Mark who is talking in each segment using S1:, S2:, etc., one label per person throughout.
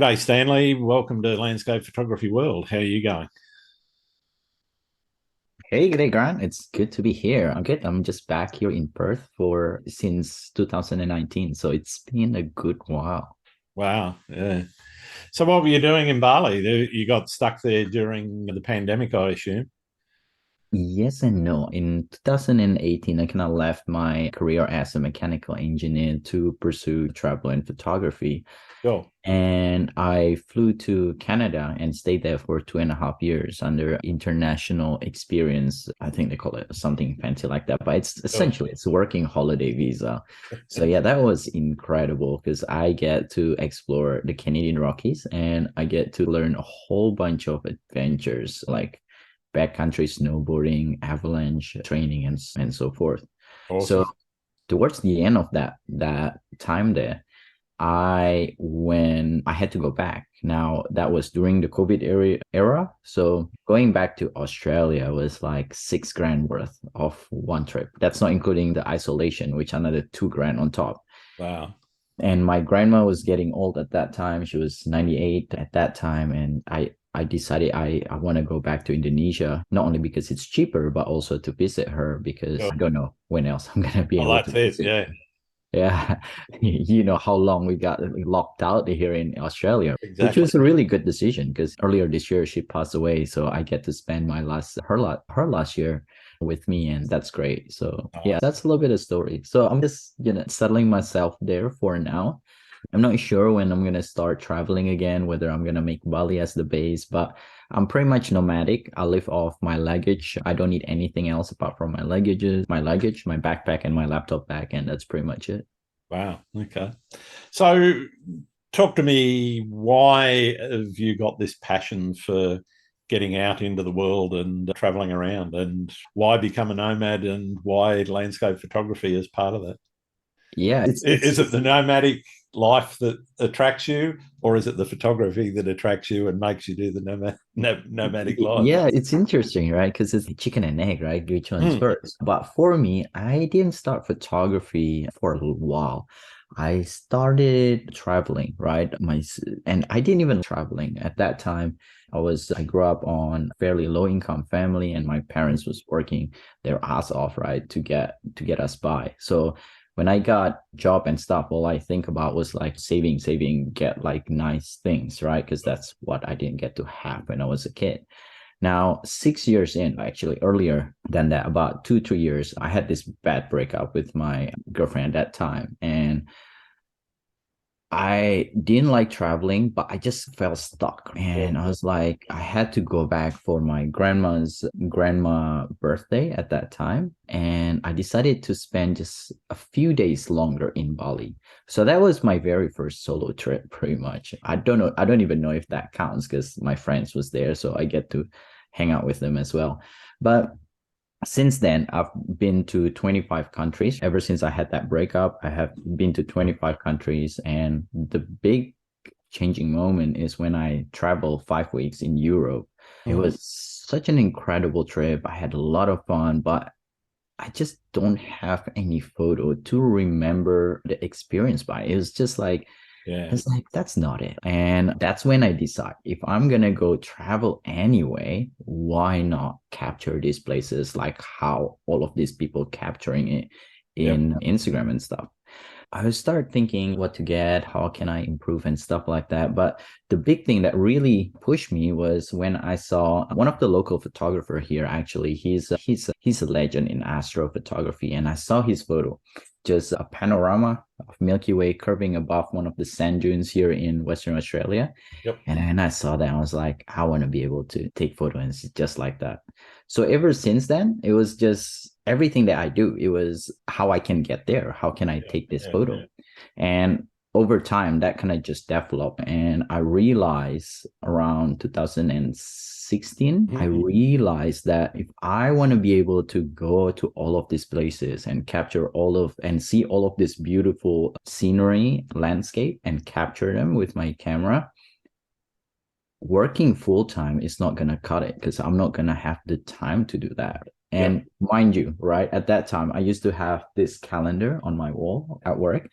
S1: G'day, Stanley. Welcome to Landscape Photography World. How are you going?
S2: Hey, good day, Grant. It's good to be here. I'm good. I'm just back here in Perth for since 2019, so it's been a good while.
S1: Wow. Yeah. So, what were you doing in Bali? You got stuck there during the pandemic, I assume.
S2: Yes and no. In 2018, I kind of left my career as a mechanical engineer to pursue travel and photography.
S1: Sure.
S2: And I flew to Canada and stayed there for 2.5 years under international experience. I think they call it something fancy like that, but it's
S1: Sure.
S2: essentially it's a working holiday visa. So yeah, that was incredible because I get to explore the Canadian Rockies and I get to learn a whole bunch of adventures like backcountry snowboarding, avalanche training, and so forth. So
S1: Awesome.
S2: towards the end of that time there, when I had to go back. Now that was during the COVID era. So going back to Australia was like 6 grand worth of one trip. That's not including the isolation, which another 2 grand on top.
S1: Wow.
S2: And my grandma was getting old at that time. She was 98 at that time. And I decided I want to go back to Indonesia, not only because it's cheaper, but also to visit her because
S1: Sure.
S2: I don't know when else I'm going to be
S1: Well,
S2: able to
S1: that's it.
S2: visit.
S1: Yeah,
S2: Yeah, you know how long we got locked out here in Australia, which
S1: exactly.
S2: was a really good decision because earlier this year she passed away, so I get to spend her last year with me, and that's great. So yeah,
S1: Nice.
S2: that's a little bit of story. So I'm just settling myself there for now. I'm not sure when I'm gonna start traveling again, whether I'm gonna make Bali as the base, but I'm pretty much nomadic. I live off my luggage. I don't need anything else apart from my backpack, and my laptop bag, and that's pretty much it.
S1: Wow. Okay. So, talk to me. Why have you got this passion for getting out into the world and traveling around? And why become a nomad? And why landscape photography as part of that?
S2: Yeah,
S1: Is it the nomadic life that attracts you, or is it the photography that attracts you and makes you do the nomadic life?
S2: yeah, it's interesting, right? Because it's chicken and egg, right? Which one's
S1: Hmm.
S2: first? But for me, I didn't start photography for a little while. I started traveling, right? And I didn't even traveling at that time. I grew up on a fairly low income family, and my parents was working their ass off, right, to get us by. So when I got job and stuff, all I think about was like saving, get like nice things, right? Because that's what I didn't get to have when I was a kid. Now, 6 years in, actually earlier than that, about 2, 3 years, I had this bad breakup with my girlfriend at that time. And I didn't like traveling, but I just felt stuck.
S1: Yeah.
S2: And I was like, I had to go back for my grandma birthday at that time. And I decided to spend just a few days longer in Bali. So that was my very first solo trip, pretty much. I don't know. I don't even know if that counts because my friends was there. So I get to hang out with them as well. But since then, I've been to 25 countries. Ever since I had that breakup, I have been to 25 countries. And the big changing moment is when I traveled 5 weeks in Europe. It
S1: Hmm.
S2: was such an incredible trip. I had a lot of fun, but I just don't have any photo to remember the experience by. It was just like,
S1: Yeah.
S2: it's like, that's not it. And that's when I decide if I'm going to go travel anyway, why not capture these places like how all of these people capturing it
S1: Yep.
S2: in Instagram and stuff. I start thinking what to get, how can I improve and stuff like that. But the big thing that really pushed me was when I saw one of the local photographer here. Actually, he's a legend in astrophotography, and I saw his photo, just a panorama of Milky Way curving above one of the sand dunes here in Western Australia.
S1: Yep.
S2: And then I saw that I was like, I want to be able to take photos just like that. So ever since then, it was just everything that I do. It was how I can get there. How can I
S1: Yeah.
S2: take this
S1: Yeah.
S2: photo?
S1: Yeah.
S2: And over time, that kind of just developed. And I realized around 2016, I
S1: Mhm.
S2: realized that if I want to be able to go to all of these places and capture and see all of this beautiful scenery, landscape, and capture them with my camera, working full time is not going to cut it because I'm not going to have the time to do that.
S1: Yep.
S2: And mind you, right, at that time, I used to have this calendar on my wall at work.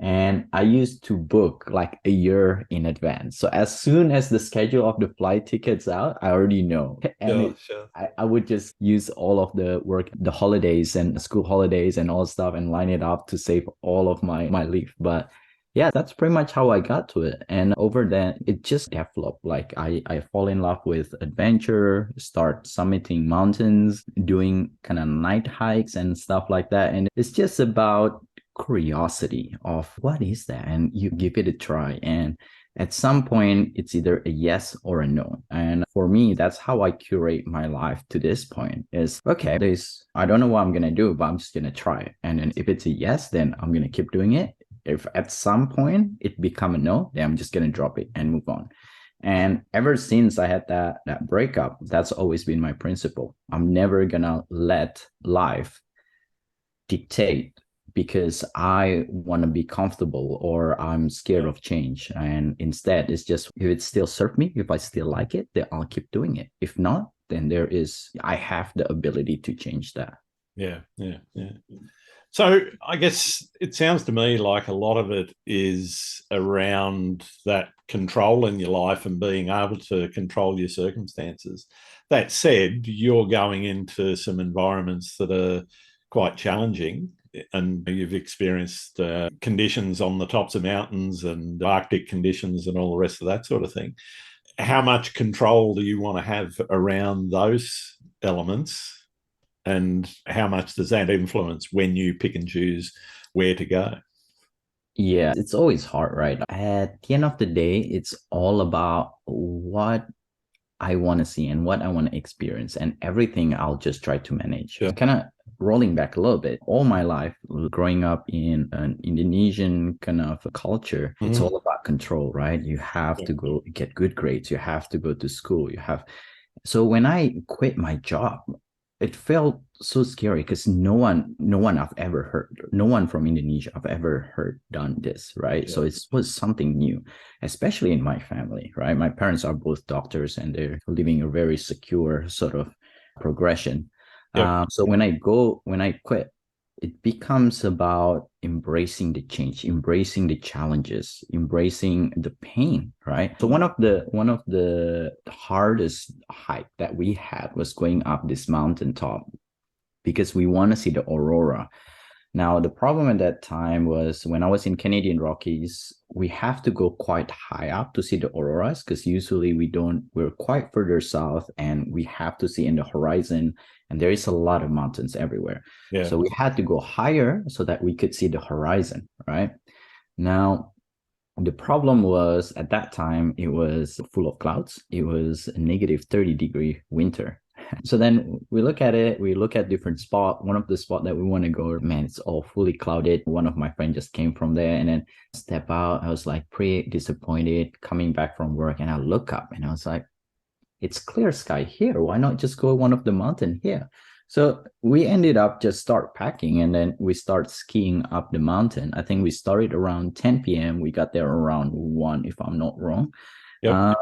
S2: And I used to book like a year in advance. So as soon as the schedule of the flight tickets out, I already know. And
S1: Sure, sure.
S2: I would just use all of the work, the holidays and school holidays and all stuff and line it up to save all of my leave. But yeah, that's pretty much how I got to it. And over then, it just developed. Like I fall in love with adventure, start summiting mountains, doing kind of night hikes and stuff like that. And it's just about curiosity of what is that? And you give it a try. And at some point, it's either a yes or a no. And for me, that's how I curate my life to this point is, okay, I don't know what I'm going to do, but I'm just going to try it. And then if it's a yes, then I'm going to keep doing it. If at some point it become a no, then I'm just going to drop it and move on. And ever since I had that breakup, that's always been my principle. I'm never going to let life dictate because I want to be comfortable or I'm scared of change. And instead, it's just if it still serves me, if I still like it, then I'll keep doing it. If not, then I have the ability to change that.
S1: Yeah, yeah, yeah. So I guess it sounds to me like a lot of it is around that control in your life and being able to control your circumstances. That said, you're going into some environments that are quite challenging, and you've experienced conditions on the tops of mountains and Arctic conditions and all the rest of that sort of thing. How much control do you want to have around those elements? And how much does that influence when you pick and choose where to go?
S2: Yeah, it's always hard, right? At the end of the day, it's all about what I want to see and what I want to experience, and everything I'll just try to manage.
S1: Sure.
S2: Kind of rolling back a little bit, all my life, growing up in an Indonesian kind of culture, it's all about control, right? You have to go get good grades, you have to go to school, so when I quit my job, it felt so scary because no one I've ever heard, no one from Indonesia I've ever heard done this, right? Yeah. So it was something new, especially in my family, right? My parents are both doctors and they're living a very secure sort of progression. Yeah. So when I quit, it becomes about embracing the change, embracing the challenges, embracing the pain, right? So one of the hardest hike that we had was going up this mountaintop because we want to see the aurora. Now, the problem at that time was when I was in Canadian Rockies, we have to go quite high up to see the auroras because usually we're quite further south and we have to see in the horizon, and there is a lot of mountains everywhere. Yeah. So we had to go higher so that we could see the horizon, right? Now, the problem was at that time, it was full of clouds. It was a negative 30-degree winter. So then we look at different spot. One of the spot that we want to go, man, it's all fully clouded. One of my friends just came from there and then step out. I was like pretty disappointed coming back from work, and I look up and I was like, it's clear sky here. Why not just go one of the mountain here? So we ended up just start packing and then we start skiing up the mountain. I think we started around 10 p.m. We got there around 1, if I'm not wrong. Yep.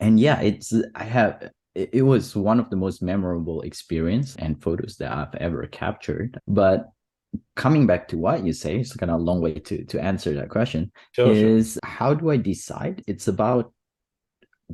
S2: And yeah, it was one of the most memorable experience and photos that I've ever captured. But coming back to what you say, it's kind of a long way to answer that question. Sure. How do I decide? It's about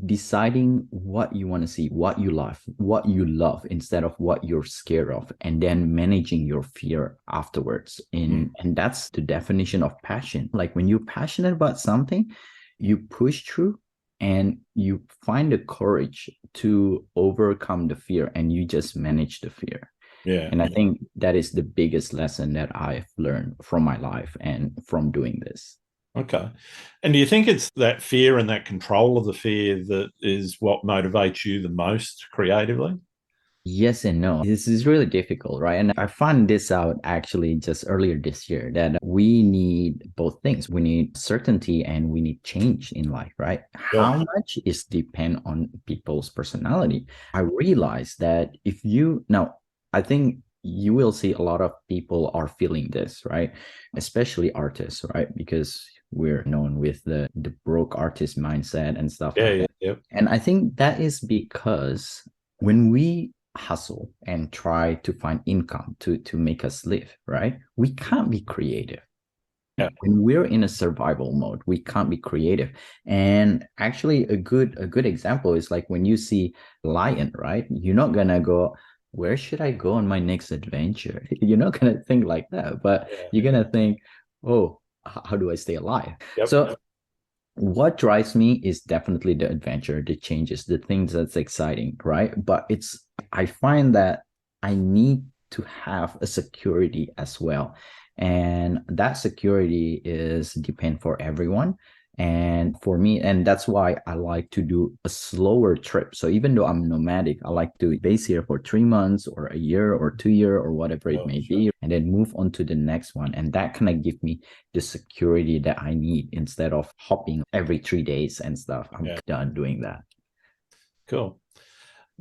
S2: deciding what you want to see, what you love instead of what you're scared of, and then managing your fear afterwards. And that's the definition of passion. Like when you're passionate about something, you push through and you find the courage to overcome the fear and you just manage the fear. Yeah. And I think that is the biggest lesson that I've learned from my life and from doing this.
S1: Okay. And do you think it's that fear and that control of the fear that is what motivates you the most creatively?
S2: Yes and no. This is really difficult, right? And I found this out actually just earlier this year that we need both things. We need certainty and we need change in life, right? Yeah. How much is depend on people's personality. I realized that I think you will see a lot of people are feeling this, right? Especially artists, right? Because we're known with the broke artist mindset and stuff like that. Yeah. And I think that is because when we hustle and try to find income to make us live, right? We can't be creative.
S1: Yeah.
S2: When we're in a survival mode, we can't be creative. And actually a good example is like when you see lion, right? You're not gonna go, where should I go on my next adventure? You're not gonna think like that, but you're gonna think, oh, how do I stay alive?
S1: Yep.
S2: So what drives me is definitely the adventure, the changes, the things that's exciting, right? But I find that I need to have a security as well. And that security is depend for everyone. And for me, and that's why I like to do a slower trip. So even though I'm nomadic, I like to base here for 3 months or a year or 2 year or whatever it may be, and then move on to the next one. And that kind of give me the security that I need instead of hopping every 3 days and stuff. I'm done doing that.
S1: Cool.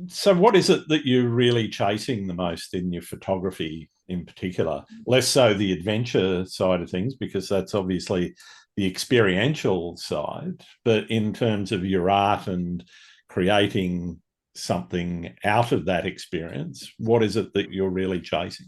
S1: So what is it that you're really chasing the most in your photography in particular? Less so the adventure side of things, because that's obviously the experiential side, but in terms of your art and creating something out of that experience, what is it that you're really chasing?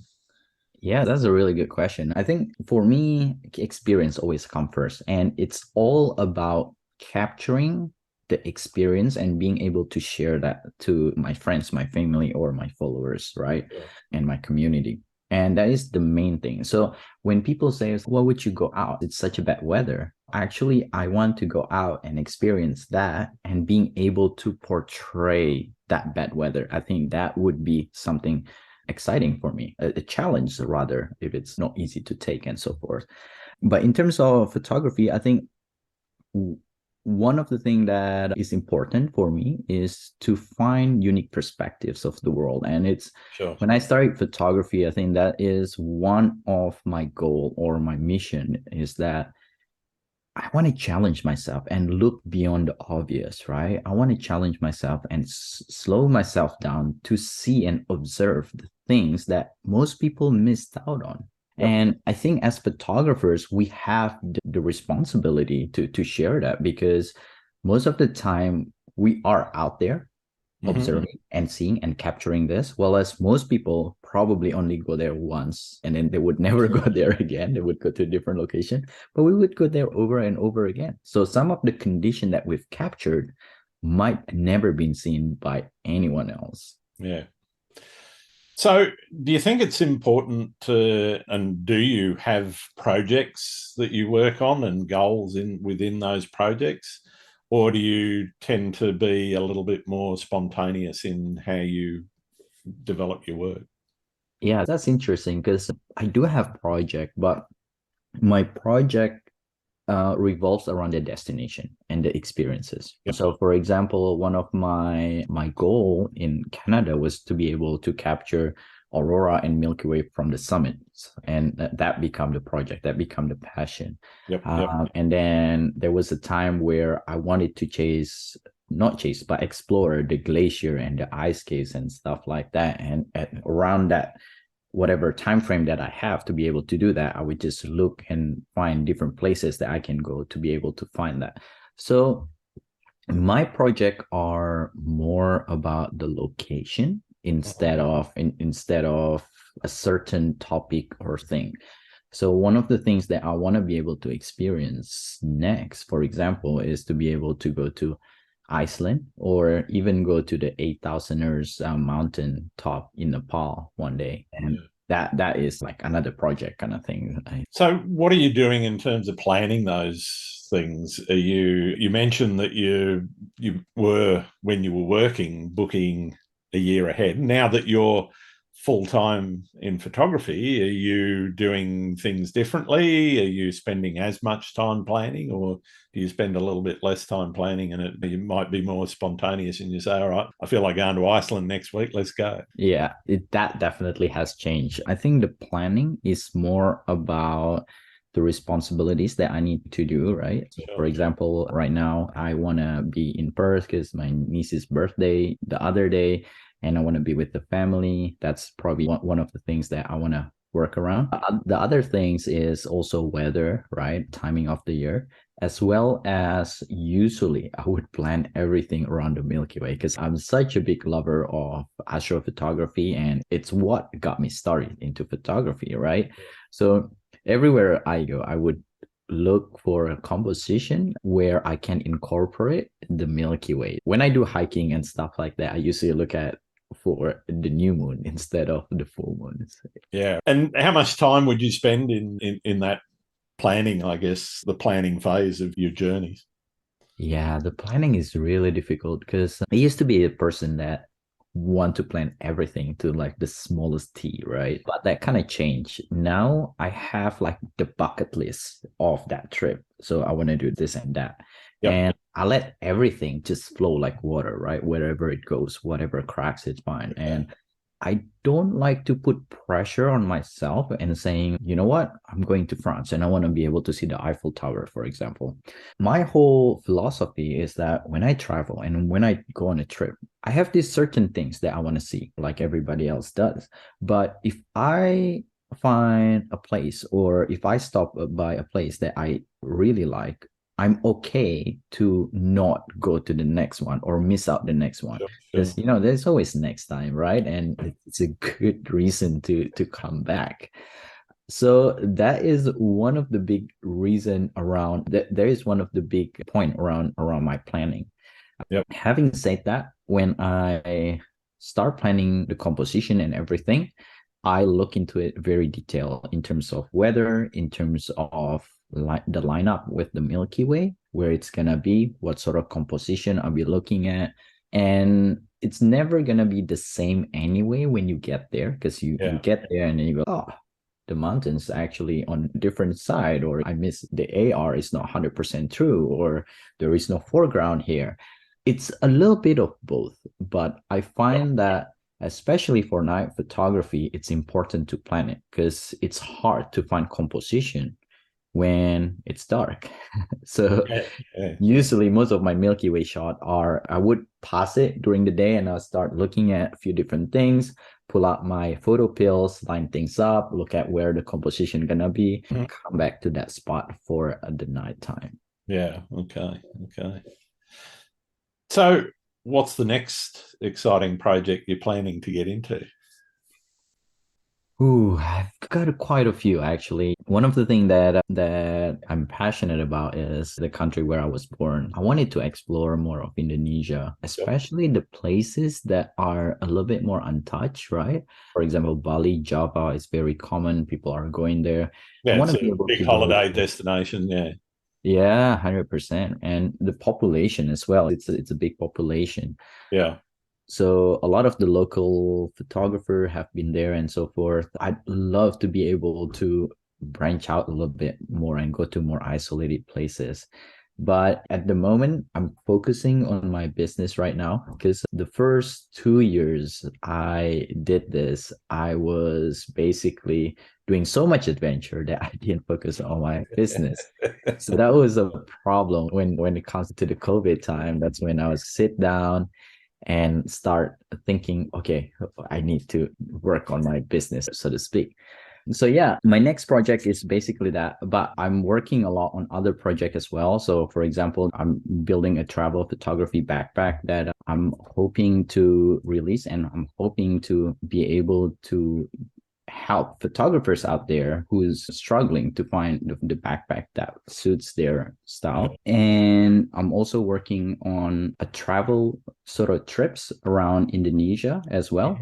S2: Yeah, that's a really good question. I think for me, experience always comes first, and it's all about capturing the experience and being able to share that to my friends, my family, or my followers, right?
S1: Yeah.
S2: And my community. And that is the main thing. So when people say, why would you go out? It's such a bad weather. Actually, I want to go out and experience that and being able to portray that bad weather. I think that would be something exciting for me, a challenge rather, if it's not easy to take and so forth. But in terms of photography, I think one of the things that is important for me is to find unique perspectives of the world. And it's when I started photography, I think that is one of my goal or my mission is that I want to challenge myself and look beyond the obvious, right? I want to challenge myself and slow myself down to see and observe the things that most people missed out on. Yep. And I think as photographers, we have the responsibility to share that, because most of the time we are out there observing and seeing and capturing this, while as most people probably only go there once and then they would never go there again. They would go to a different location, but we would go there over and over again. So some of the condition that we've captured might never been seen by anyone else.
S1: Yeah. So do you think it's important to, and do you have projects that you work on and goals within those projects? Or do you tend to be a little bit more spontaneous in how you develop your work?
S2: Yeah, that's interesting because I do have project, but my project revolves around the destination and the experiences. Yep. So for example, one of my goal in Canada was to be able to capture aurora and Milky Way from the summits, and that became the project, that became the passion.
S1: Yep.
S2: And then there was a time where I wanted to not chase, but explore the glacier and the ice caves and stuff like that. And around that, whatever time frame that I have to be able to do that, I would just look and find different places that I can go to be able to find that. So my project are more about the location instead of a certain topic or thing. So one of the things that I want to be able to experience next, for example, is to be able to go to Iceland or even go to the 8,000ers mountain top in Nepal one day. And that is like another project kind of thing.
S1: So what are you doing in terms of planning those things? You mentioned that you were, when you were working, booking a year ahead. Now that you're full-time in photography, are you doing things differently? Are you spending as much time planning, or do you spend a little bit less time planning and you might be more spontaneous and you say, all right, I feel like going to Iceland next week, let's go?
S2: Yeah, that definitely has changed. I think the planning is more about the responsibilities that I need to do, right? So for example, right now I want to be in Perth because my niece's birthday the other day, and I want to be with the family. That's probably one of the things that I want to work around. The other things is also weather, right? Timing of the year, as well as usually I would plan everything around the Milky Way because I'm such a big lover of astrophotography, and it's what got me started into photography, right? So everywhere I go, I would look for a composition where I can incorporate the Milky Way. When I do hiking and stuff like that, I usually look at for the new moon instead of the full moon.
S1: Yeah. And how much time would you spend in that planning, I guess, the planning phase of your journeys?
S2: Yeah, the planning is really difficult because I used to be a person that want to plan everything to like the smallest T, right? But that kind of changed. Now I have like the bucket list of that trip. So I want to do this and that.
S1: Yep.
S2: And I let everything just flow like water, right? Wherever it goes, whatever cracks, it's fine.
S1: Okay.
S2: And I don't like to put pressure on myself and saying, you know what, I'm going to France and I want to be able to see the Eiffel Tower, for example. My whole philosophy is that when I travel and when I go on a trip, I have these certain things that I want to see, like everybody else does. But if I find a place or if I stop by a place that I really like, I'm okay to not go to the next one or miss out the next one.
S1: Sure,
S2: Because
S1: sure.
S2: there's always next time, right? And it's a good reason to come back. So that is one of the big reason around that. There is one of the big point around my planning.
S1: Yep.
S2: Having said that, when I start planning the composition and everything, I look into it very detailed in terms of weather, in terms of the lineup with the Milky Way, where it's gonna be, what sort of composition I'll be looking at, and it's never gonna be the same anyway when you get there, because you
S1: Yeah.
S2: get there and then you go, oh, the mountains actually on a different side, or I miss the AR is not 100% true, or there is no foreground here. It's a little bit of both, but I find that especially for night photography, it's important to plan it because it's hard to find composition when it's dark. So
S1: Yeah. Yeah.
S2: usually most of my Milky Way shot are I would pass it during the day and I'll start looking at a few different things, pull out my photo pills, line things up, look at where the composition gonna be,
S1: Mhm.
S2: come back to that spot for the nighttime.
S1: Yeah. Okay. Okay. So, what's the next exciting project you're planning to get into?
S2: Ooh, I've got quite a few actually. One of the things that I'm passionate about is the country where I was born. I wanted to explore more of Indonesia,
S1: Yep.
S2: especially the places that are a little bit more untouched, right? For example, Bali, Java is very common. People are going there. I
S1: Yeah,
S2: want
S1: it's
S2: to be
S1: a
S2: able
S1: big
S2: to go.
S1: holiday destination. Yeah.
S2: Yeah, 100%. And the population as well. It's a big population.
S1: Yeah.
S2: So a lot of the local photographer have been there and so forth. I'd love to be able to branch out a little bit more and go to more isolated places. But at the moment, I'm focusing on my business right now because the first 2 years I did this, I was basically doing so much adventure that I didn't focus on my business. So that was a problem when it comes to the COVID time. That's when I was sit down and start thinking, okay, I need to work on my business, so to speak. So yeah, my next project is basically that, but I'm working a lot on other projects as well. So for example, I'm building a travel photography backpack that I'm hoping to release, and I'm hoping to be able to help photographers out there who's struggling to find the backpack that suits their style. And I'm also working on a travel sort of trips around Indonesia as well,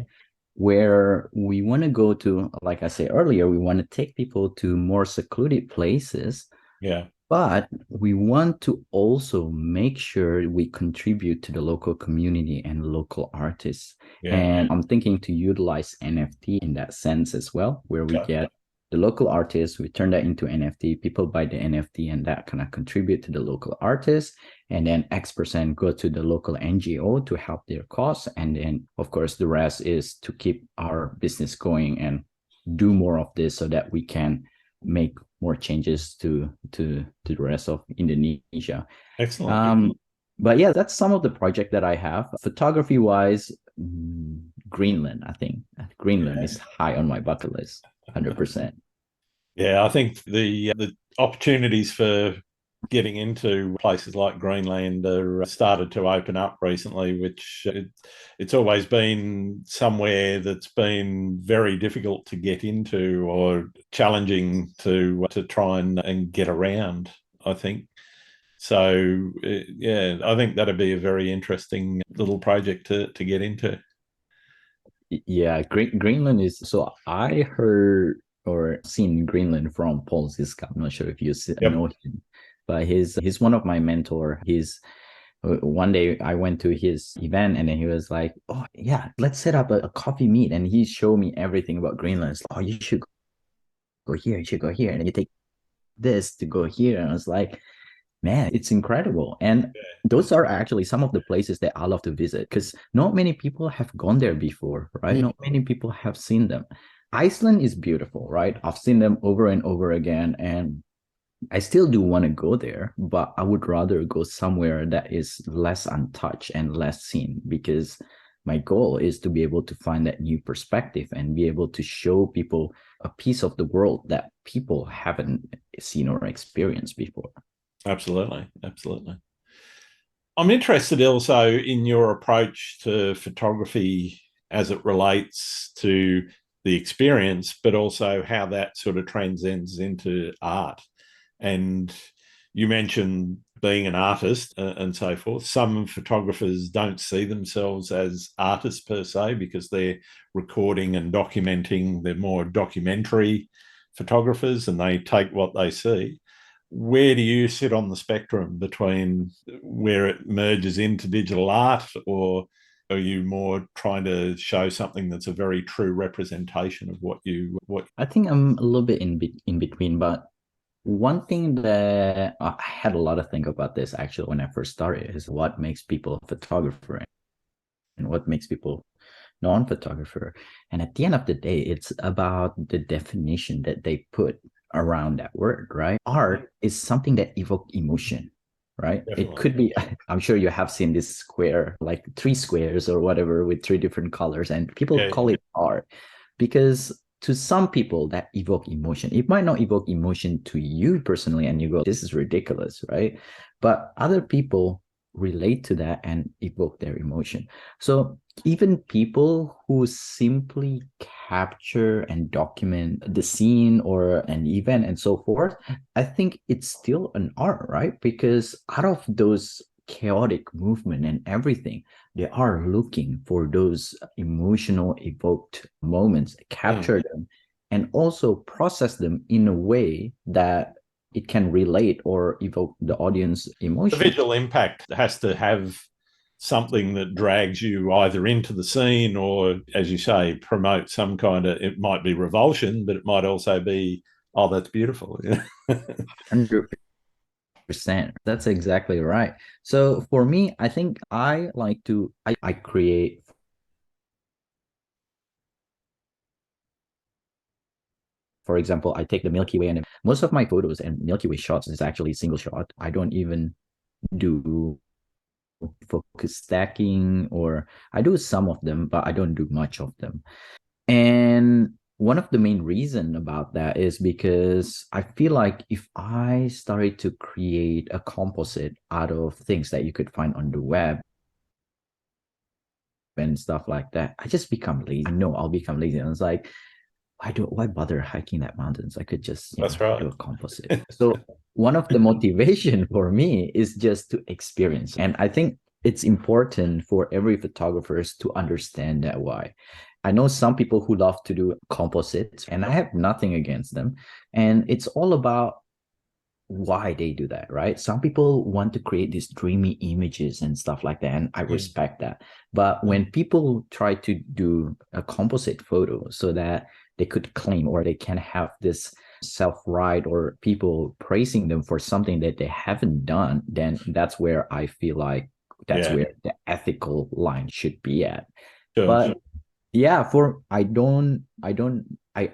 S2: where we want to go to, like I said earlier, we want to take people to more secluded places,
S1: Yeah.
S2: but we want to also make sure we contribute to the local community and local artists.
S1: Yeah.
S2: And I'm thinking to utilize NFT in that sense as well, where we
S1: Okay.
S2: get the local artists, we turn that into NFT, people buy the NFT, and that kind of contribute to the local artists. And then X% go to the local NGO to help their cause. And then, of course, the rest is to keep our business going and do more of this so that we can make more changes to the rest of Indonesia.
S1: Excellent.
S2: Um, but yeah, that's some of the project that I have. Photography wise, Greenland, I think Greenland
S1: Yeah.
S2: is high on my bucket list, 100%.
S1: Yeah. I think the opportunities for getting into places like Greenland are started to open up recently, which it's always been somewhere that's been very difficult to get into or challenging to try and get around, I think. So yeah, I think that'd be a very interesting little project to get into.
S2: Yeah, Greenland is so I heard or seen Greenland from Paul Ziska. I'm not sure if you
S1: Yep.
S2: know him, but he's one of my mentor. He's one day I went to his event and then he was like, "Oh yeah, let's set up a coffee meet." And he showed me everything about Greenland. It's like, "Oh, you should go here, you should go here, and then you take this to go here." And I was like, man, it's incredible. And those are actually some of the places that I love to visit because not many people have gone there before, right?
S1: Mm.
S2: Not many people have seen them. Iceland is beautiful, right? I've seen them over and over again, and I still do want to go there, but I would rather go somewhere that is less untouched and less seen because my goal is to be able to find that new perspective and be able to show people a piece of the world that people haven't seen or experienced before.
S1: Absolutely, absolutely. I'm interested also in your approach to photography as it relates to the experience, but also how that sort of transcends into art. And you mentioned being an artist and so forth. Some photographers don't see themselves as artists per se because they're recording and documenting. They're more documentary photographers and they take what they see. Where do you sit on the spectrum between where it merges into digital art, or are you more trying to show something that's a very true representation of what?
S2: I think I'm a little bit in between, but one thing that I had a lot of think about this actually when I first started is what makes people a photographer and what makes people non-photographer. And at the end of the day, it's about the definition that they put around that word, right? Art is something that evokes emotion, right? It
S1: Definitely.
S2: could be, I'm sure you have seen this square, like three squares or whatever with three different colors, and people
S1: Yeah,
S2: call it art because to some people that evoke emotion. It might not evoke emotion to you personally, and you go, this is ridiculous, right? But other people relate to that and evoke their emotion. So even people who simply capture and document the scene or an event and so forth, I think it's still an art, right? Because out of those chaotic movement and everything, they are looking for those emotional evoked moments,
S1: mm.
S2: capture them, and also process them in a way that it can relate or evoke the audience
S1: The
S2: emotion.
S1: visual impact has to have something that drags you either into the scene or, as you say, promote some kind of. It might be revulsion, but it might also be, oh, that's beautiful. Yeah.
S2: 100%. That's exactly right. So for me, I think I like to I create, for example, I take the Milky Way and most of my photos and Milky Way shots is actually single shot. I don't even do focus stacking, or I do some of them, but I don't do much of them. And one of the main reason about that is because I feel like if I started to create a composite out of things that you could find on the web and stuff like that, I just become lazy. I know I'll become lazy. And it's like, why bother hiking that mountains? I could just,
S1: That's right.
S2: do a composite. So one of the motivation for me is just to experience. And I think it's important for every photographers to understand that why. I know some people who love to do composites, and I have nothing against them. And it's all about why they do that, right? Some people want to create these dreamy images and stuff like that, and I respect that. But when people try to do a composite photo so that they could claim or they can have this self-right or people praising them for something that they haven't done, then that's where I feel like that's
S1: Yeah,
S2: where the ethical line should be at.
S1: sure, sure.
S2: But yeah, for I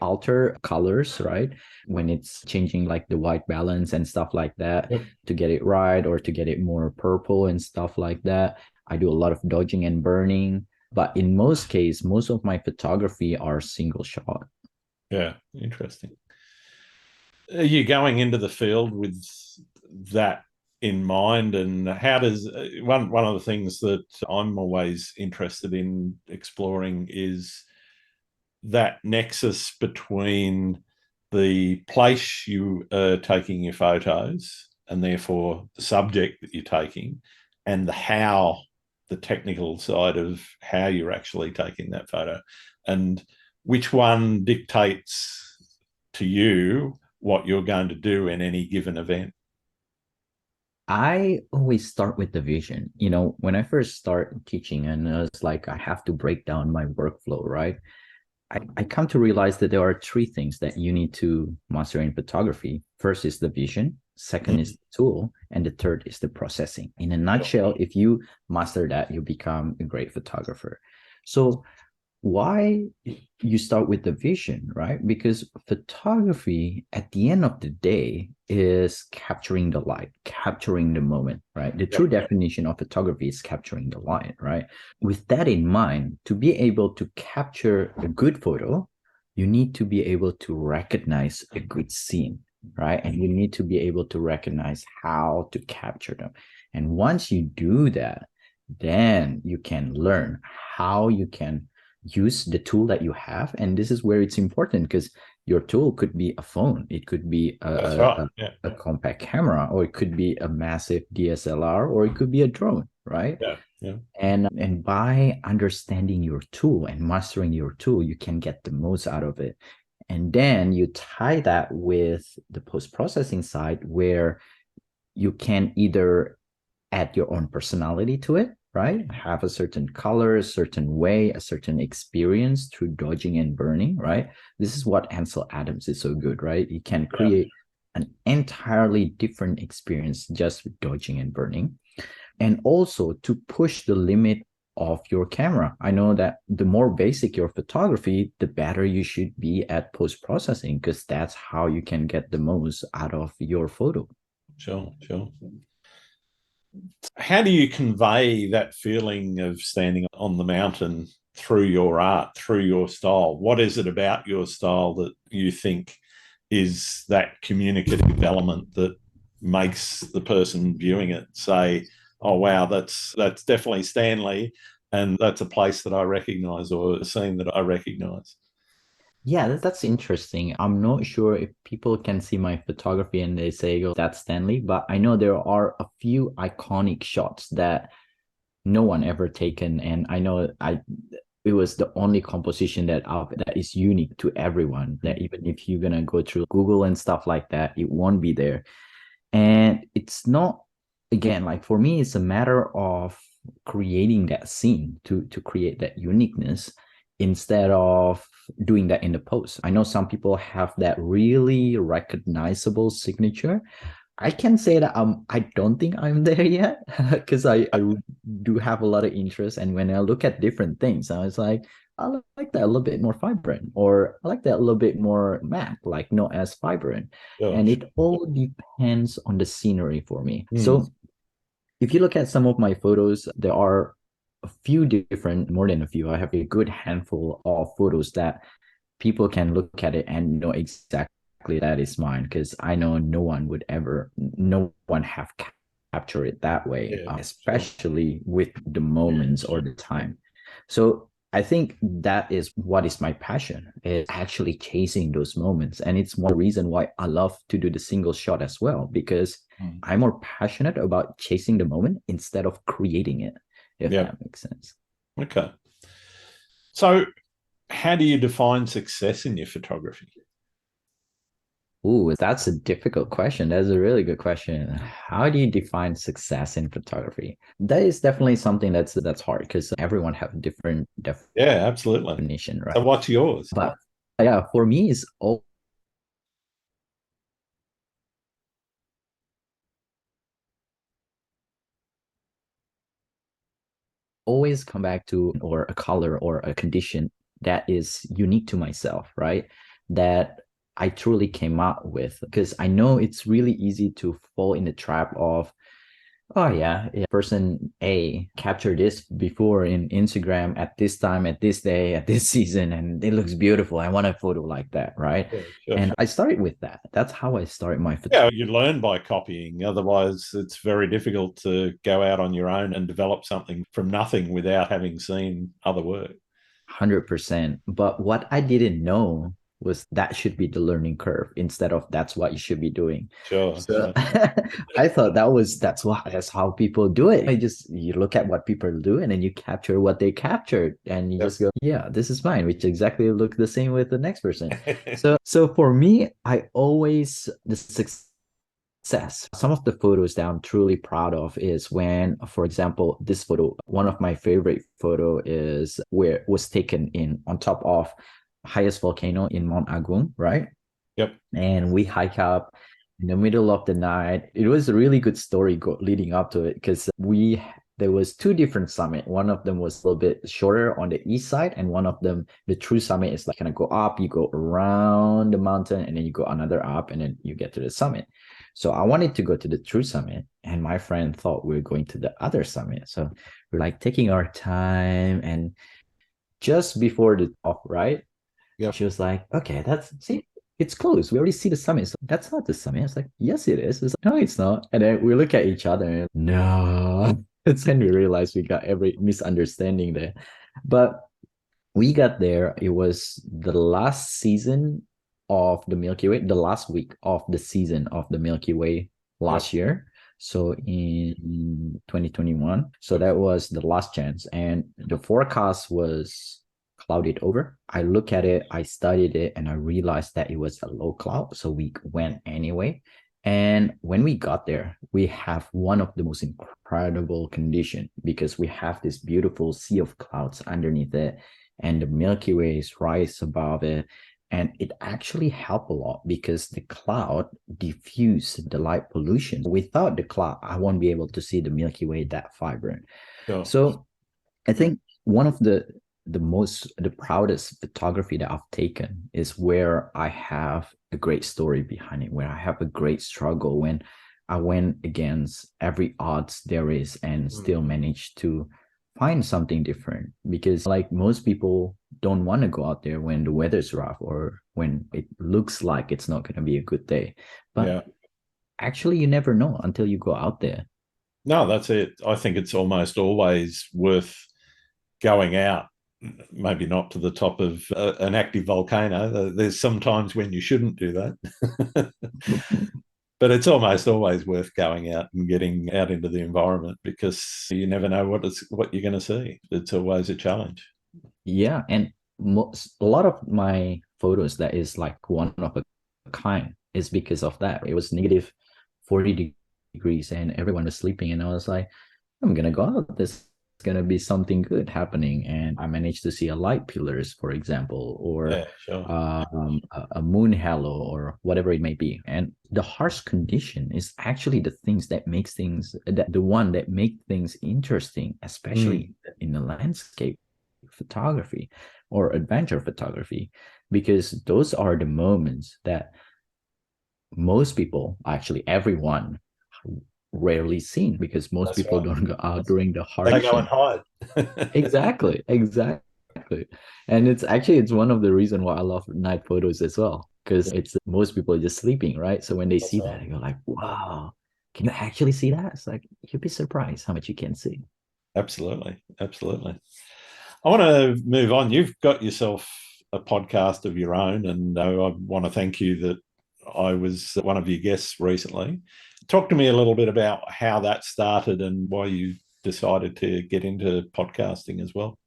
S2: alter colors, right? When it's changing like the white balance and stuff like that
S1: Yep.
S2: to get it right or to get it more purple and stuff like that. I do a lot of dodging and burning, but in most case, most of my photography are single shot.
S1: Yeah, interesting. Are you going into the field with that in mind? And how does one of the things that I'm always interested in exploring is that nexus between the place you are taking your photos and therefore the subject that you're taking, and the technical side of how you're actually taking that photo, and which one dictates to you what you're going to do in any given event.
S2: I always start with the vision. When I first start teaching, and it's like I have to break down my workflow, right? I come to realize that there are three things that you need to master in photography. First is the vision, second is the tool, and the third is the processing. In a nutshell, if you master that, you become a great photographer. So why you start with the vision, right? Because photography at the end of the day is capturing the light, capturing the moment, right? The true definition of photography is capturing the light, right? With that in mind, to be able to capture a good photo, you need to be able to recognize a good scene, right? And you need to be able to recognize how to capture them. And once you do that, then you can learn how you can use the tool that you have. And this is where it's important, because your tool could be a phone, it could be a compact camera, or it could be a massive DSLR, or it could be a drone, right? And by understanding your tool and mastering your tool, you can get the most out of it. And then you tie that with the post-processing side, where you can either add your own personality to it, right? Have a certain color, a certain way, a certain experience through dodging and burning, right? This is what Ansel Adams is so good, right? You can create an entirely different experience just with dodging and burning. And also to push the limit of your camera. I know that the more basic your photography, the better you should be at post-processing, because that's how you can get the most out of your photo.
S1: Sure. How do you convey that feeling of standing on the mountain through your art, through your style? What is it about your style that you think is that communicative element that makes the person viewing it say, oh, wow, that's definitely Stanley, and that's a place that I recognize, or a scene that I recognize?
S2: Yeah, that's interesting. I'm not sure if people can see my photography and they say, oh, that's Stanley, but I know there are a few iconic shots that no one ever taken. And I know it was the only composition that is unique to everyone, that even if you're gonna go through Google and stuff like that, it won't be there. And it's not, again, like for me, it's a matter of creating that scene to create that uniqueness, instead of doing that in the post. I know some people have that really recognizable signature. I can say that I don't think I'm there yet, because I do have a lot of interest. And when I look at different things, I was like, I like that a little bit more vibrant, or I like that a little bit more matte, like not as vibrant. And it all depends on the scenery for me. So if you look at some of my photos, there are a few different, more than a few. I have a good handful of photos that people can look at it and know exactly that is mine, because I know no one have captured it that way, especially with the moments or the time. So I think that is what is my passion, is actually chasing those moments. And it's one reason why I love to do the single shot as well, because I'm more passionate about chasing the moment instead of creating it, if that makes sense.
S1: Okay. So how do you define success in your photography?
S2: Ooh, that's a difficult question. That's a really good question. How do you define success in photography? That is definitely something that's hard, because everyone have different
S1: absolutely
S2: definition, right?
S1: So what's yours?
S2: But yeah, for me, it's always come back to, or a color or a condition that is unique to myself, right? That I truly came out with, because I know it's really easy to fall in the trap of, Oh yeah, person A captured this before in Instagram at this time, at this day, at this season, and it looks beautiful. I want a photo like that, right?
S1: Yeah, sure,
S2: And
S1: sure.
S2: I started with that. That's how I started my photography.
S1: Yeah, you learn by copying. Otherwise, it's very difficult to go out on your own and develop something from nothing without having seen other work.
S2: 100%. But what I didn't know was that should be the learning curve instead of that's what you should be doing.
S1: Sure,
S2: So
S1: sure.
S2: I thought that's how people do it. I just you look at what people do and then you capture what they captured and you
S1: Yep.
S2: just go, yeah, this is mine, which exactly look the same with the next person. So for me, I always the success. Some of the photos that I'm truly proud of is when, for example, this photo, one of my favorite photo is where it was taken in on top of highest volcano in Mount Agung, right?
S1: Yep.
S2: And we hike up in the middle of the night. It was a really good story leading up to it because we there was two different summit. One of them was a little bit shorter on the east side, and one of them, the true summit, is like kind of go up, you go around the mountain, and then you go another up, and then you get to the summit. So I wanted to go to the true summit, and my friend thought we were going to the other summit. So we're like taking our time, and just before the top, right?
S1: Yep.
S2: She was like, okay, that's see, it's close. We already see the summit. So that's not the summit. It's like, yes, it is. It's like, no, it's not. And then we look at each other and no. It's when we realized we got every misunderstanding there. But we got there. It was the last season of the Milky Way, the last week of the season of the Milky Way
S1: Yep.
S2: last year. So in 2021. So
S1: Yep.
S2: that was the last chance. And the forecast was clouded over. I look at it, I studied it, and I realized that it was a low cloud. So we went anyway. And when we got there, we have one of the most incredible condition because we have this beautiful sea of clouds underneath it and the Milky Way is right above it. And it actually helped a lot because the cloud diffused the light pollution. Without the cloud, I won't be able to see the Milky Way that vibrant.
S1: Sure.
S2: So I think one of the proudest photography that I've taken is where I have a great story behind it, where I have a great struggle when I went against every odds there is and still managed to find something different because like most people don't want to go out there when the weather's rough or when it looks like it's not going to be a good day, but
S1: Yeah.
S2: actually you never know until you go out there.
S1: No, that's it. I think it's almost always worth going out, maybe not to the top of an active volcano. There's some times when you shouldn't do that. But it's almost always worth going out and getting out into the environment because you never know what you're going to see. It's always a challenge.
S2: Yeah, and a lot of my photos that is like one of a kind is because of that. It was negative 40 degrees and everyone was sleeping, and I was like, I'm gonna go out. There's gonna be something good happening, and I managed to see a light pillars, for example, or
S1: Yeah, sure.
S2: a moon halo, or whatever it may be. And the harsh condition is actually the things that makes things that the one that make things interesting, especially in the landscape photography or adventure photography, because those are the moments that most people, actually everyone, rarely seen because most
S1: That's
S2: people
S1: right.
S2: don't go out during the
S1: They
S2: harsh
S1: go and hide.
S2: exactly. And it's one of the reasons why I love night photos as well, because it's most people are just sleeping, right? So when they
S1: That's
S2: see that
S1: right.
S2: they go like, wow, can you actually see that? It's like you'd be surprised how much you can see.
S1: Absolutely. Absolutely. I want to move on. You've got yourself a podcast of your own, and I want to thank you that I was one of your guests recently. Talk to me a little bit about how that started and why you decided to get into podcasting as well.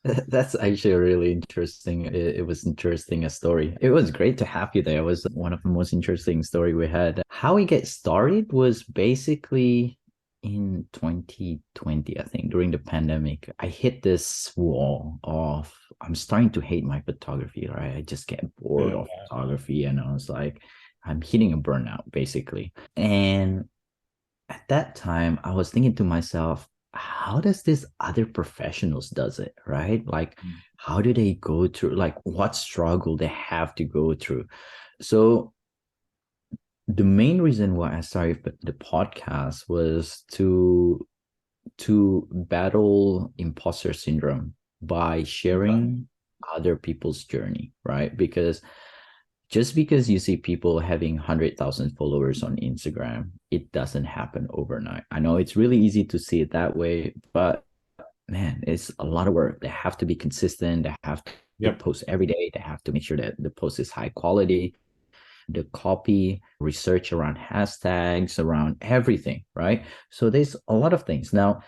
S2: That's actually a really interesting. It was interesting a story. It was great to have you there. It was one of the most interesting story we had. How we get started was basically in 2020, I think, during the pandemic. I hit this wall of I'm starting to hate my photography, right? I just get bored
S1: Yeah.
S2: of photography, and I was like, I'm hitting a burnout basically. And at that time I was thinking to myself, how does this other professionals does it, right? Like how do they go through, like what struggle they have to go through. So the main reason why I started the podcast was to battle imposter syndrome by
S1: Okay.
S2: sharing other people's journey, right? Because just because you see people having 100,000 followers on Instagram, it doesn't happen overnight. I know it's really easy to see it that way, but man, it's a lot of work. They have to be consistent. They have to
S1: Yep.
S2: post every day. They have to make sure that the post is high quality, the copy, research around hashtags, around everything, right? So there's a lot of things. Now,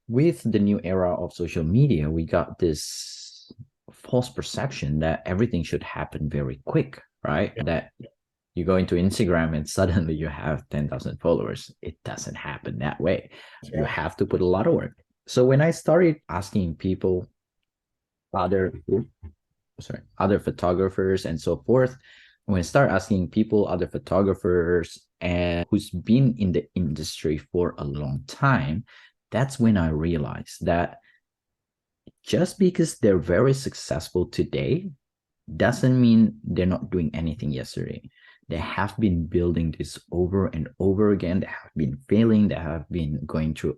S2: with the new era of social media, we got this false perception that everything should happen very quick, right?
S1: Yep.
S2: That you go into Instagram and suddenly you have 10,000 followers. It doesn't happen that way.
S1: That's
S2: You
S1: right.
S2: have to put a lot of work. So when I started asking people, other other photographers and so forth, when I start asking people, other photographers and who's been in the industry for a long time, that's when I realized that just because they're very successful today doesn't mean they're not doing anything yesterday. They have been building this over and over again. They have been failing. They have been going through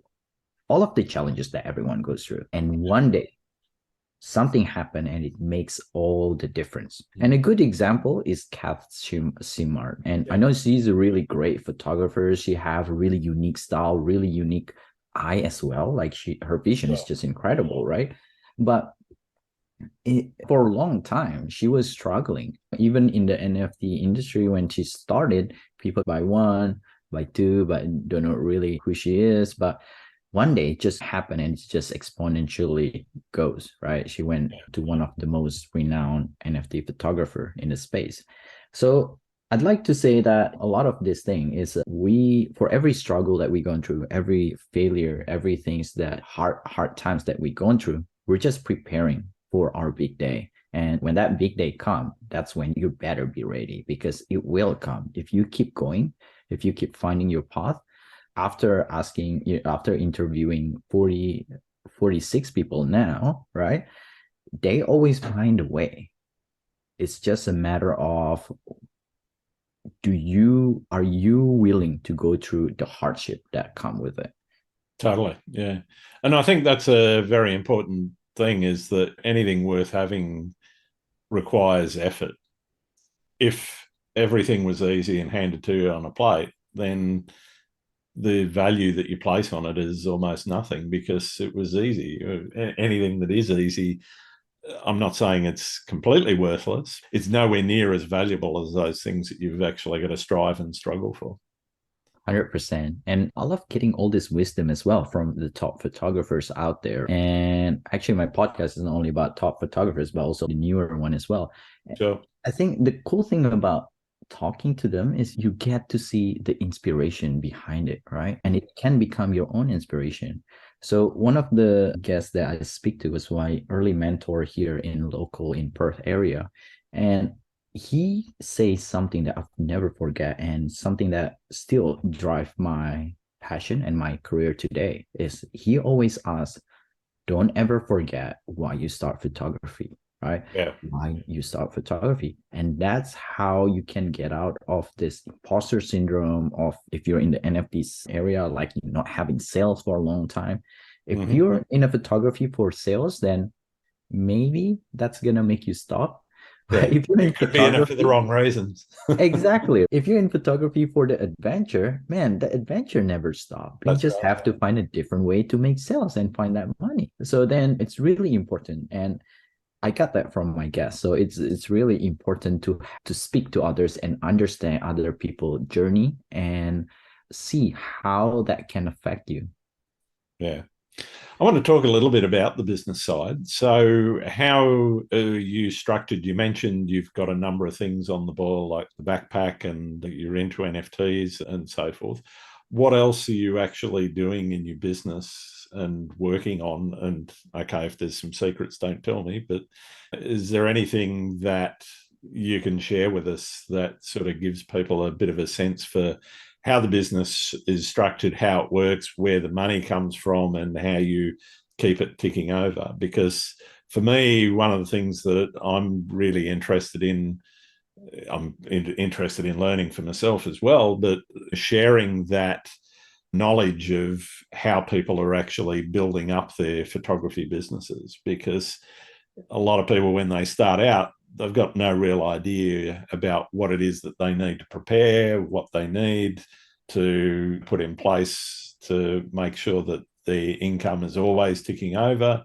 S2: all of the challenges that everyone goes through. And one day something happened and it makes all the difference. And a good example is Kath Simard. And I
S1: Yep.
S2: know she's a really great photographer. She have a really unique style, really unique eye as well. Like her vision is
S1: Sure.
S2: just incredible, right? But for a long time, she was struggling. Even in the NFT industry, when she started, people buy one, buy two, but don't know really who she is. But one day it just happened and it just exponentially goes, right? She went to one of the most renowned NFT photographer in the space. So I'd like to say that a lot of this thing is for every struggle that we go through, every failure, every things that hard times that we go through, we're just preparing for our big day. And when that big day comes, that's when you better be ready because it will come. If you keep going, if you keep finding your path, after interviewing 46 people now, right? They always find a way. It's just a matter of are you willing to go through the hardship that come with it?
S1: Totally. Yeah. And I think that's a very important thing is that anything worth having requires effort. If everything was easy and handed to you on a plate, then the value that you place on it is almost nothing because it was easy. Anything that is easy, I'm not saying it's completely worthless. It's nowhere near as valuable as those things that you've actually got to strive and struggle for.
S2: 100%. And I love getting all this wisdom as well from the top photographers out there. And actually, my podcast isn't only about top photographers, but also the newer one as well.
S1: Sure.
S2: I think the cool thing about talking to them is you get to see the inspiration behind it, right? And it can become your own inspiration. So one of the guests that I speak to was my early mentor here in Perth area. And he says something that I've never forget and something that still drive my passion and my career today is he always asks, don't ever forget why you start photography, right?
S1: Yeah.
S2: Why you start photography. And that's how you can get out of this imposter syndrome of if you're in the NFTs area, like not having sales for a long time. If
S1: Mm-hmm.
S2: you're in a photography for sales, then maybe that's gonna make you stop.
S1: Yeah.
S2: But if you're
S1: You
S2: in
S1: could be in it for the
S2: photography,
S1: wrong reasons.
S2: exactly. If you're in photography for the adventure, man, the adventure never stops. You
S1: That's
S2: just
S1: right.
S2: have to find a different way to make sales and find that money. So then it's really important. And I got that from my guests. So it's really important to speak to others and understand other people's journey and see how that can affect you.
S1: Yeah. I want to talk a little bit about the business side. So, how are you structured? You mentioned you've got a number of things on the boil, like the backpack, and that you're into NFTs and so forth. What else are you actually doing in your business and working on? And okay, if there's some secrets, don't tell me. But is there anything that you can share with us that sort of gives people a bit of a sense for how the business is structured, how it works, where the money comes from, and how you keep it ticking over? Because for me, one of the things that I'm really interested in I'm interested in learning for myself as well, but sharing that knowledge of how people are actually building up their photography businesses, because a lot of people, when they start out, they've got no real idea about what it is that they need to prepare, what they need to put in place to make sure that their income is always ticking over,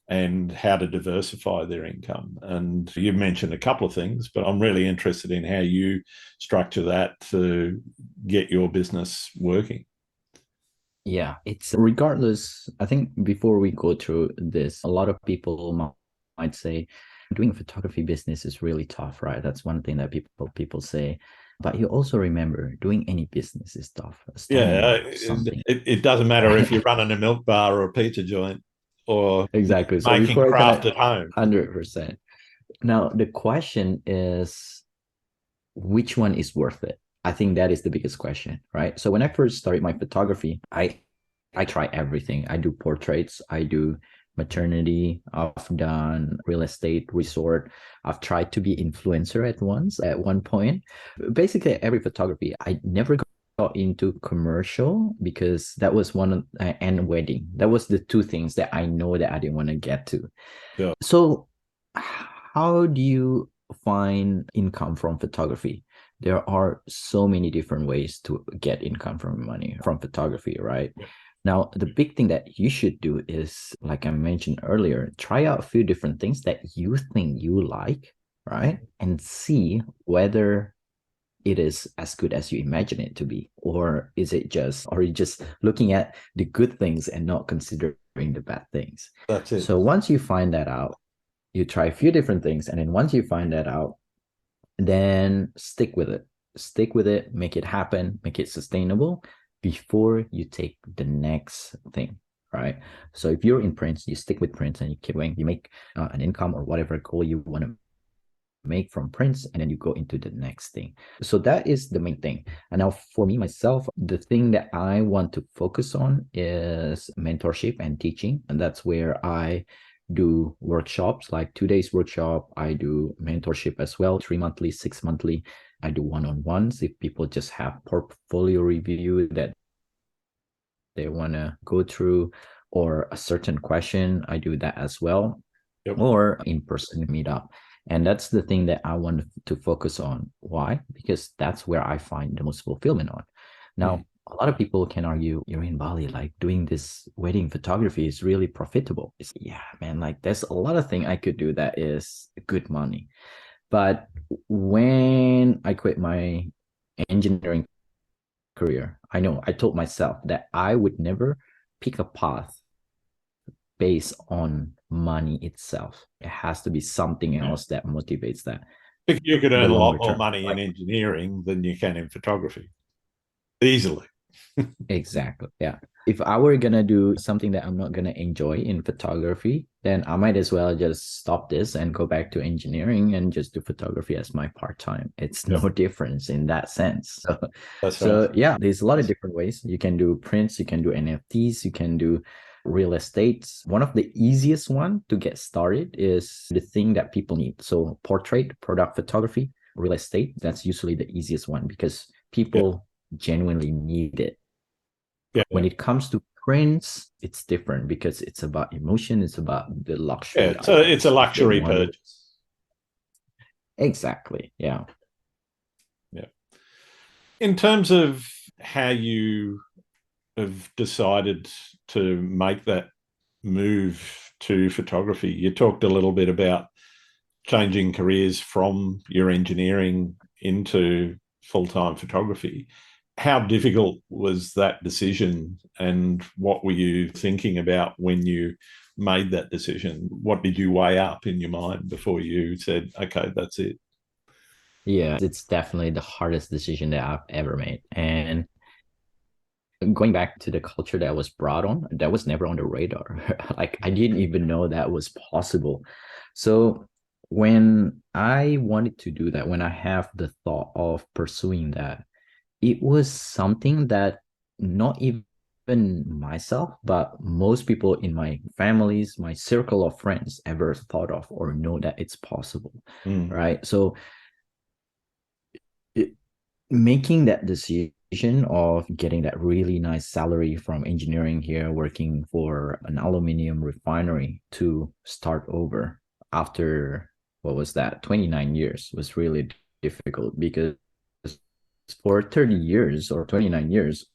S1: and how to diversify their income. And you mentioned a couple of things, but I'm really interested in how you structure that to get your business working.
S2: Yeah, it's regardless. I think before we go through this, a lot of people might say doing a photography business is really tough, right? That's one thing that people say. But you also remember doing any business is tough. Starting
S1: Yeah,
S2: up something,
S1: it doesn't matter if you're
S2: right?
S1: running a milk bar or a pizza joint or
S2: Exactly. So
S1: making
S2: before I kind of
S1: craft at home.
S2: 100%. Now the question is, which one is worth it? I think that is the biggest question, right? So when I first started my photography, I try everything. I do portraits, I do maternity, I've done real estate, resort. I've tried to be influencer at one point. Basically every photography. I never got into commercial because that was and wedding. That was the two things that I know that I didn't want to get to.
S1: Yeah,
S2: So, how do you find income from photography? There are so many different ways to get income from money from photography, right?
S1: yeah,
S2: Now, the big thing that you should do is, like I mentioned earlier, try out a few different things that you think you like, right? And see whether it is as good as you imagine it to be, or are you just looking at the good things and not considering the bad things?
S1: that's it.
S2: So once you find that out, you try a few different things, and then once you find that out, then stick with it, make it happen, make it sustainable before you take the next thing, right? So if you're in prints, you stick with prints and you keep going, you make an income or whatever goal you want to make from prints, and then you go into the next thing. So that is the main thing. And now for me myself, the thing that I want to focus on is mentorship and teaching, and that's where I do workshops, like 2 days workshop. I do mentorship as well, 3 monthly, 6 monthly. I do one-on-ones if people just have portfolio review that they want to go through, or a certain question, I do that as well,
S1: Yep.
S2: or in-person meetup. And that's the thing that I want to focus on. Why? Because that's where I find the most fulfillment on. Now, a lot of people can argue, you're in Bali, like doing this wedding photography is really profitable. Yeah, man, like there's a lot of things I could do that is good money. But when I quit my engineering career, I told myself that I would never pick a path based on money itself. It has to be something else that motivates that
S1: You could
S2: the
S1: earn a lot
S2: longer
S1: more
S2: term.
S1: money in
S2: Like,
S1: engineering than you can in photography, easily.
S2: exactly. Yeah. If I were gonna do something that I'm not gonna enjoy in photography, then I might as well just stop this and go back to engineering and just do photography as my part-time. It's
S1: Yep.
S2: no difference in that sense.
S1: That's right.
S2: So yeah, there's a lot of different ways. You can do prints, you can do NFTs, you can do real estate. One of the easiest one to get started is the thing that people need. So portrait, product photography, real estate, that's usually the easiest one because
S1: Yeah,
S2: people genuinely need it.
S1: yeah,
S2: When it comes to prints, it's different because it's about emotion, it's about the luxury
S1: yeah. So it's a
S2: items. If they
S1: luxury
S2: want it.
S1: purchase.
S2: Exactly. Yeah.
S1: Yeah. In terms of how you have decided to make that move to photography, you talked a little bit about changing careers from your engineering into full-time photography. How difficult was that decision, and what were you thinking about when you made that decision? What did you weigh up in your mind before you said, okay, that's it?
S2: Yeah. It's definitely the hardest decision that I've ever made. And going back to the culture that I was brought on, that was never on the radar. Like I didn't even know that was possible. So when I wanted to do that, when I have the thought of pursuing that, it was something that not even myself, but most people in my families, my circle of friends ever thought of or know that it's possible.
S1: Mm.
S2: Right. So making that decision of getting that really nice salary from engineering here, working for an aluminum refinery to start over after what was that 29 years was really difficult because for 30 years or 29 years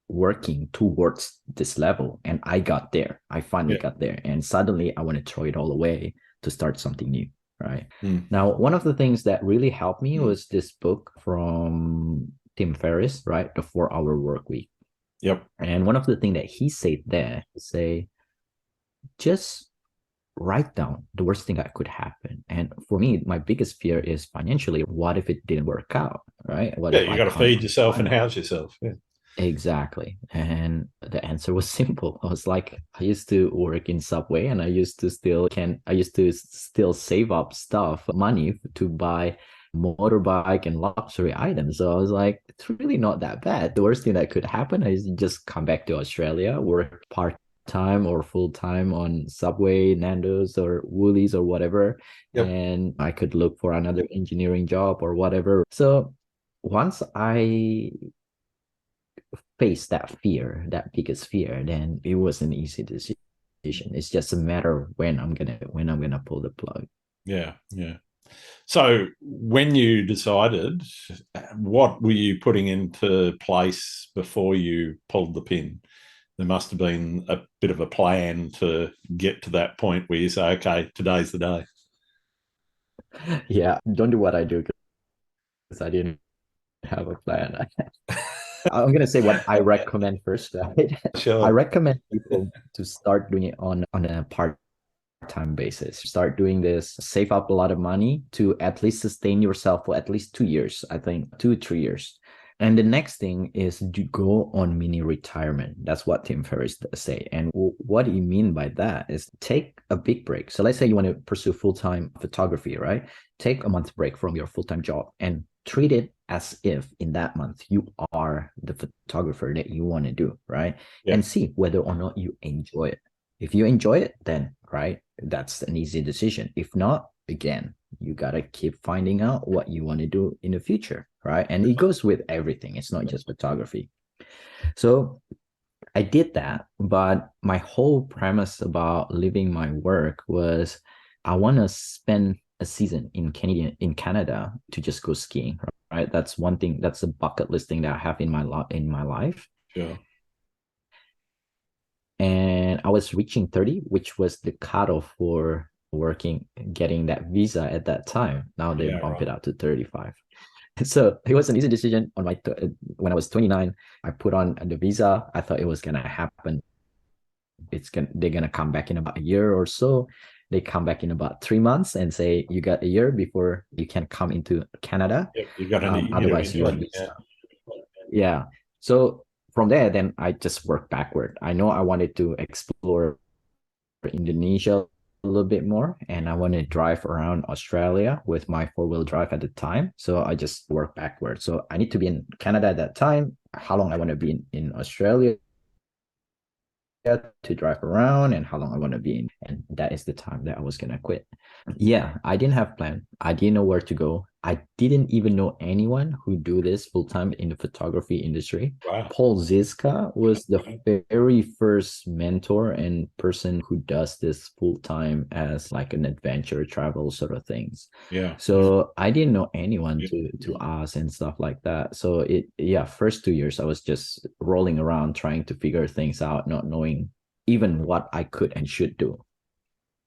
S2: working towards this level, and I got there. I finally
S1: Yeah.
S2: got there, and suddenly I want to throw it all away to start something new, right?
S1: Mm.
S2: Now, one of the things that really helped me was this book from Tim Ferriss, right? The 4 Hour Work Week.
S1: Yep.
S2: And one of the things that he said there, say, just write down the worst thing that could happen. And for me, my biggest fear is financially, what if it didn't work out, right? What
S1: Yeah,
S2: if
S1: you
S2: I
S1: got to
S2: can't
S1: feed yourself and
S2: find.
S1: house yourself. Yeah.
S2: Exactly. And the answer was simple. I was like, I used to work in Subway and I used to still save up money to buy motorbike and luxury items. So I was like, it's really not that bad. The worst thing that could happen is just come back to Australia, work part-time or full-time on Subway, Nando's or Woolies or whatever.
S1: Yep.
S2: And I could look for another engineering job or whatever. So once I face that fear, that biggest fear, then it was an easy decision. It's just a matter of when I'm gonna pull the plug.
S1: Yeah. Yeah. So when you decided, what were you putting into place before you pulled the pin? There must have been a bit of a plan to get to that point where you say, okay, today's the day.
S2: Yeah, don't do what I do because I didn't have a plan. I'm gonna say what I recommend first, right? I
S1: Sure.
S2: recommend people to start doing it on a part-time basis. Start doing this, save up a lot of money to at least sustain yourself for at least 2 years, I think 2, 3 years. And the next thing is to go on mini retirement. That's what Tim Ferriss say. And what do you mean by that is take a big break. So let's say you want to pursue full-time photography, right? Take a month break from your full-time job and treat it as if in that month you are the photographer that you want to do, right?
S1: Yeah.
S2: And see whether or not you enjoy it. If you enjoy it, then right, that's an easy decision. If not, again, you gotta keep finding out what you want to do in the future, right? And it goes with everything. It's not just photography. So I did that, but my whole premise about leaving my work was I want to spend a season in Canada to just go skiing, right? That's one thing. That's a bucket list thing that I have in my life.
S1: Sure.
S2: And I was reaching 30, which was the cutoff for getting that visa at that time. Now they bump it out to 35. So it was an easy decision on when I was 29. I put on the visa. I thought it was gonna happen. They're gonna come back in about a year or so. They come back in about 3 months and say you got a year before you can come into Canada.
S1: Yep. You got any
S2: Otherwise, your visa. Yeah. So from there, then I just worked backward. I know I wanted to explore Indonesia a little bit more, and I want to drive around Australia with my 4-wheel drive at the time. So I just work backward. So I need to be in Canada at that time. How long I want to be in Australia to drive around, and how long I want to be in. And that is the time that I was gonna quit. Yeah, I didn't have plan. I didn't know where to go. I didn't even know anyone who do this full time in the photography industry.
S1: Wow.
S2: Paul Zizka was the very first mentor and person who does this full time as like an adventure travel sort of things.
S1: Yeah.
S2: So I didn't know anyone to ask and stuff like that. So first 2 years I was just rolling around trying to figure things out, not knowing even what I could and should do.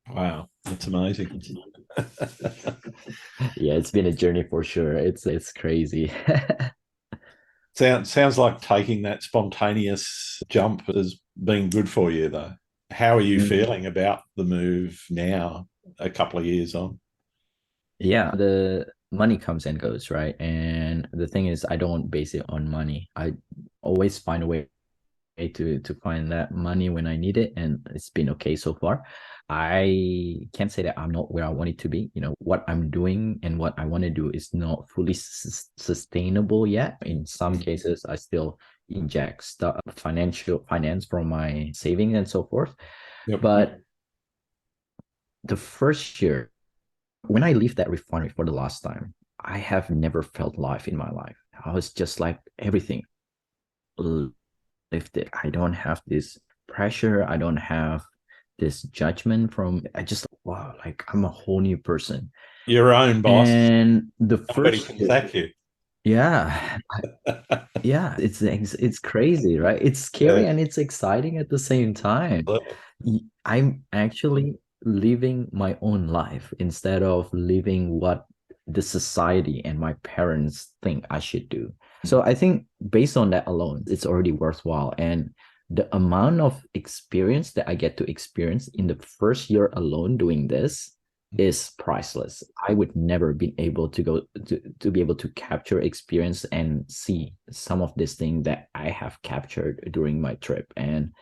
S1: Wow. That's amazing.
S2: Yeah, it's been a journey for sure. It's crazy.
S1: Sounds like taking that spontaneous jump has been good for you, though. How are you feeling about the move now, a couple of years on?
S2: Yeah, the money comes and goes, right? And the thing is, I don't base it on money. I always find a way to find that money when I need it, and it's been okay so far. I can't say that I'm not where I want it to be. You know, what I'm doing and what I want to do is not fully sustainable yet. In some cases, I still inject finance from my savings and so forth.
S1: Yep.
S2: But the first year, when I left that refinery for the last time, I have never felt life in my life. I was just like everything lifted. I don't have this pressure. I don't have this judgment from, I just, wow, like I'm a whole new person.
S1: Your own boss.
S2: And the
S1: Nobody
S2: first,
S1: can sack you.
S2: yeah, yeah, it's crazy, right? It's scary
S1: Yeah.
S2: and it's exciting at the same time. I'm actually living my own life instead of living what the society and my parents think I should do. So I think based on that alone, it's already worthwhile. And the amount of experience that I get to experience in the first year alone doing this is priceless. I would never be able to go to be able to capture experience and see some of this thing that I have captured during my trip. And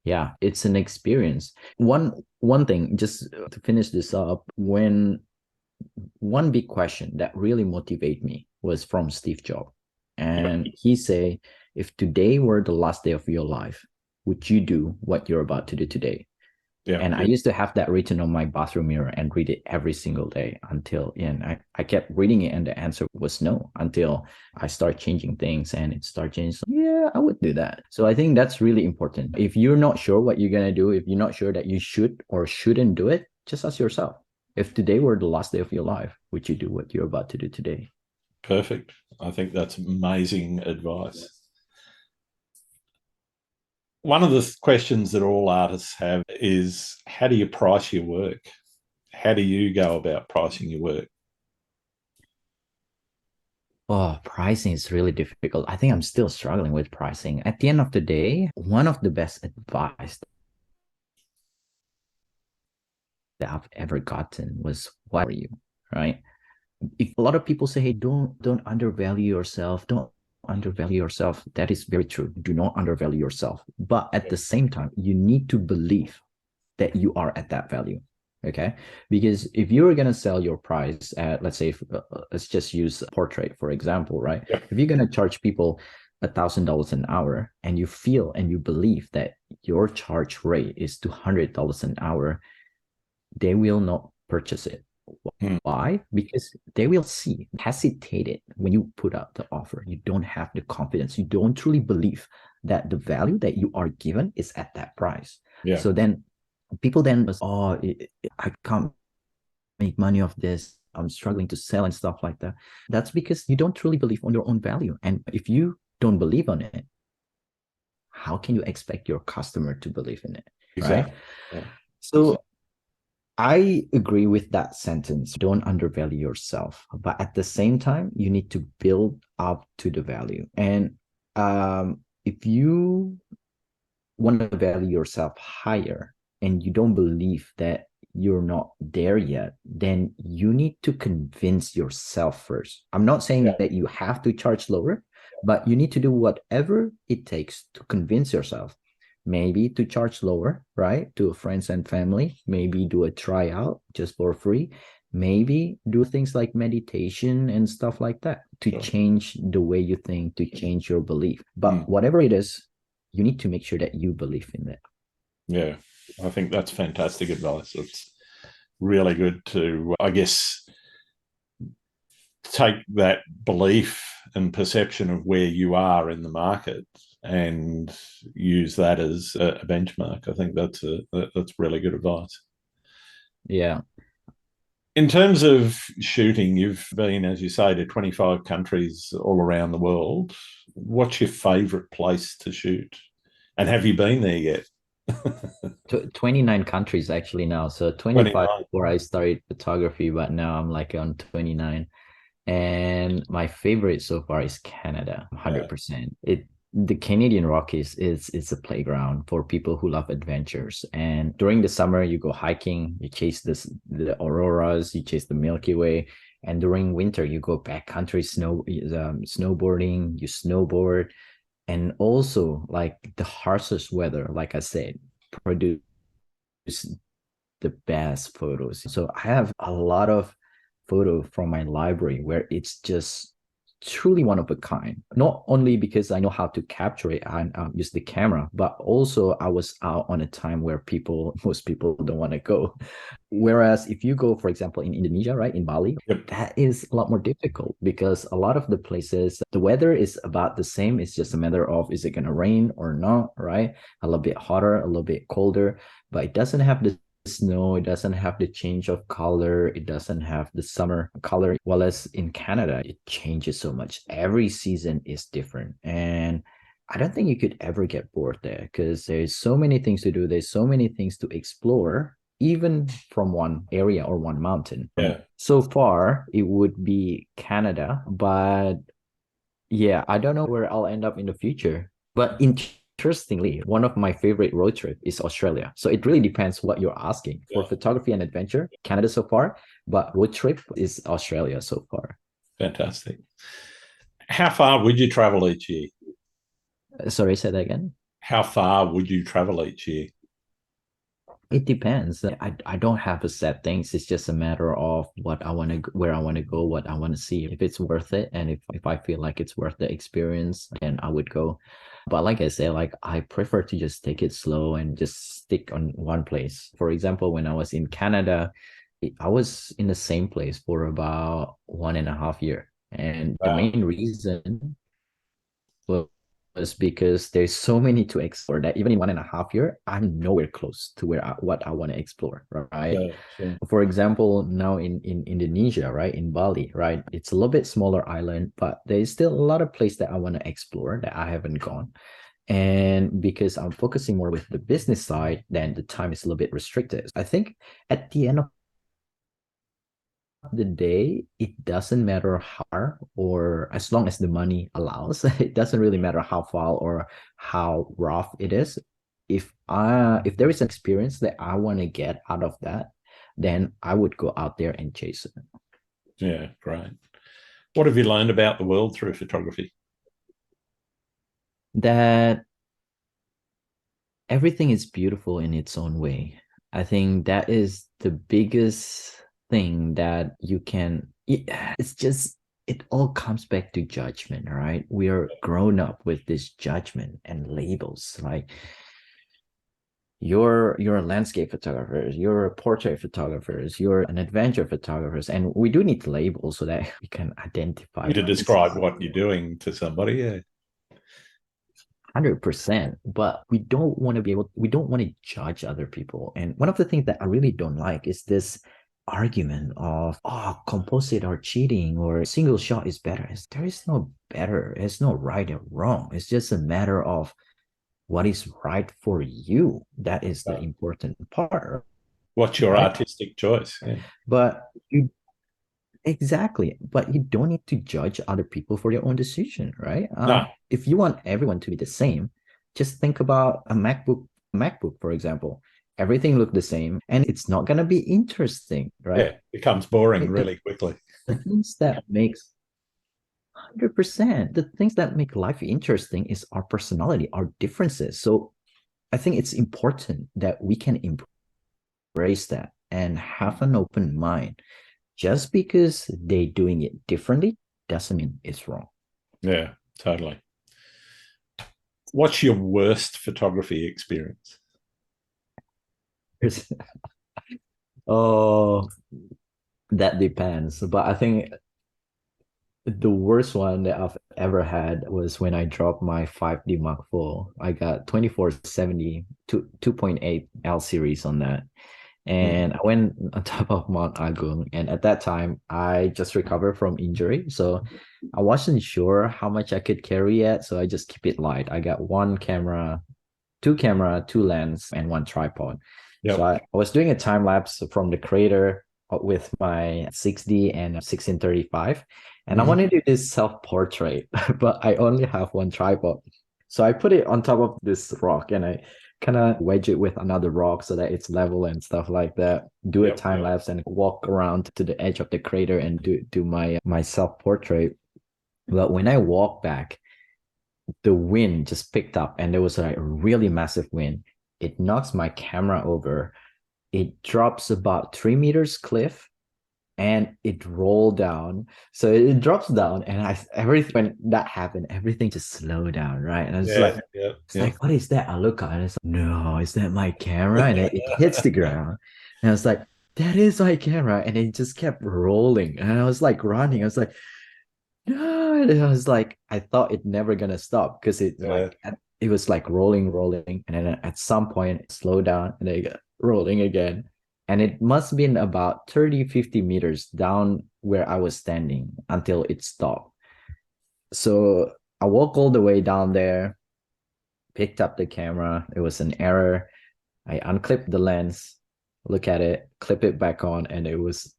S2: yeah, it's an experience. One thing, just to finish this up, when one big question that really motivated me was from Steve Jobs.
S1: Yeah.
S2: And he say, if today were the last day of your life, would you do what you're about to do today?
S1: Yeah.
S2: And I used to have that written on my bathroom mirror and read it every single day until, and I kept reading it and the answer was no, until I start changing things and it started changing. Yeah, I would do that. So I think that's really important. If you're not sure what you're going to do, if you're not sure that you should or shouldn't do it, just ask yourself, if today were the last day of your life, would you do what you're about to do today?
S1: Perfect. I think that's amazing advice. One of the questions that all artists have is, how do you price your work? How do you go about pricing your work?
S2: Oh, pricing is really difficult. I think I'm still struggling with pricing. At the end of the day, one of the best advice that I've ever gotten was, what are you? Right? If a lot of people say, hey, don't undervalue yourself, don't undervalue yourself. That is very true. Do not undervalue yourself. But at the same time, you need to believe that you are at that value. Okay. Because if you're going to sell your price at, let's say, let's just use portrait, for example, right?
S1: Yeah.
S2: If you're going to charge people $1,000 an hour and you feel and you believe that your charge rate is $200 an hour, they will not purchase it. Why? Because they will see hesitated when you put out the offer. You don't have the confidence. You don't truly believe that the value that you are given is at that price.
S1: Yeah.
S2: So then people then was, oh, I can't make money off this. I'm struggling to sell and stuff like that. That's because you don't truly believe on your own value. And if you don't believe on it, how can you expect your customer to believe in it?
S1: Exactly.
S2: Right?
S1: Yeah.
S2: So I agree with that sentence. Don't undervalue yourself, but at the same time, you need to build up to the value. And if you want to value yourself higher and you don't believe that you're not there yet, then you need to convince yourself first. I'm not saying that you have to charge lower, but you need to do whatever it takes to convince yourself. Maybe to charge lower, right? To friends and family, maybe do a tryout just for free. Maybe do things like meditation and stuff like that to change the way you think, to change your belief. But whatever it is, you need to make sure that you believe in it.
S1: Yeah, I think that's fantastic advice. It's really good to, I guess, take that belief and perception of where you are in the market and use that as a benchmark. I think that's really good advice.
S2: Yeah.
S1: In terms of shooting, you've been, as you say, to 25 countries all around the world. What's your favourite place to shoot? And have you been there yet?
S2: 29 countries actually now. So 25
S1: 29.
S2: before I started photography, but now I'm like on 29. And my favorite so far is Canada, 100%. The Canadian Rockies is a playground for people who love adventures. And during the summer, you go hiking, you chase the auroras, you chase the Milky Way. And during winter, you go backcountry snowboarding, you snowboard. And also, like the harshest weather, like I said, produce the best photos. So I have a lot of photo from my library where it's just truly one of a kind. Not only because I know how to capture it and use the camera, but also I was out on a time where most people don't want to go. Whereas if you go, for example, in Indonesia, right, in Bali,
S1: Yep.
S2: that is a lot more difficult because a lot of the places, the weather is about the same. It's just a matter of, is it going to rain or not, right? A little bit hotter, a little bit colder, but it doesn't have the snow, it doesn't have the change of color, it doesn't have the summer color. While as in Canada, it changes so much. Every season is different. And I don't think you could ever get bored there because there's so many things to do, there's so many things to explore, even from one area or one mountain.
S1: Yeah.
S2: So far, it would be Canada, but yeah, I don't know where I'll end up in the future. But interestingly, one of my favorite road trip is Australia. So it really depends what you're asking. For photography and adventure, Canada so far, but road trip is Australia so far.
S1: Fantastic. How far would you travel each year?
S2: Sorry, say that again.
S1: How far would you travel each year?
S2: It depends. I don't have a set things. It's just a matter of what I want to, where I want to go, what I want to see. If it's worth it, and if I feel like it's worth the experience, then I would go. But like I say, like I prefer to just take it slow and just stick on one place. For example, when I was in Canada, I was in the same place for about 1.5 years. And the
S1: Wow.
S2: main reason was because there's so many to explore that even in 1.5 years, I'm nowhere close to what I want to explore, right?
S1: Yeah, sure.
S2: For example, now in Indonesia, right, in Bali, right, it's a little bit smaller island, but there's still a lot of place that I want to explore that I haven't gone. And because I'm focusing more with the business side, then the time is a little bit restricted. I think at the end of the day, it doesn't matter how far or as long as the money allows, it doesn't really matter how far or how rough it is. If there is an experience that I want to get out of that, then I would go out there and chase it.
S1: Yeah, great. What have you learned about the world through photography?
S2: That everything is beautiful in its own way. I think that is the biggest thing that you can, it's just, it all comes back to judgment, right? We are grown up with this judgment and labels. Like you're a landscape photographer, you're a portrait photographers, you're an adventure photographers, and we do need labels so that we can identify
S1: To describe what you're doing to somebody, yeah.
S2: 100%, but we don't want to judge other people. And one of the things that I really don't like is this argument of, oh, composite are cheating or single shot is better. There is no better, there's no right and wrong. It's just a matter of what is right for you. That is the important part.
S1: What's your artistic choice? Yeah.
S2: But you Exactly. But you don't need to judge other people for your own decision, right?
S1: No.
S2: If you want everyone to be the same, just think about a MacBook, for example. Everything look the same and it's not going to be interesting, right?
S1: Yeah, it becomes boring really quickly.
S2: The things that makes 100%, the things that make life interesting is our personality, our differences. So I think it's important that we can embrace that and have an open mind. Just because they're doing it differently doesn't mean it's wrong.
S1: Yeah, totally. What's your worst photography experience?
S2: Oh, that depends. But I think the worst one that I've ever had was when I dropped my 5D Mark IV. I got 2470 2.8 L series on that. And I went on top of Mount Agung. And at that time, I just recovered from injury. So I wasn't sure how much I could carry yet. So I just keep it light. I got one camera, two lens, and one tripod.
S1: Yep.
S2: So I was doing a time lapse from the crater with my 6D and 1635. And I want to do this self-portrait, but I only have one tripod. So I put it on top of this rock and I kind of wedge it with another rock so that it's level and stuff like that. Do a time lapse and walk around to the edge of the crater and do my self-portrait. But when I walk back, the wind just picked up and there was a really massive wind. It knocks my camera over. It drops about 3 meters cliff and it rolled down. So it drops down, and everything when that happened, everything just slowed down, right? And I was like,
S1: Yeah.
S2: it's like, what is that? I look at it, and it's like, no, is that my camera? And it hits the ground, and I was like, that is my camera, and it just kept rolling, and I was like running. I was like, no, and I was like, I thought it never gonna stop because it was like rolling, and then at some point it slowed down and then it got rolling again. And it must have been about 30-50 meters down where I was standing until it stopped. So I walked all the way down there, picked up the camera. It was an error. I unclipped the lens, look at it, clip it back on, and it was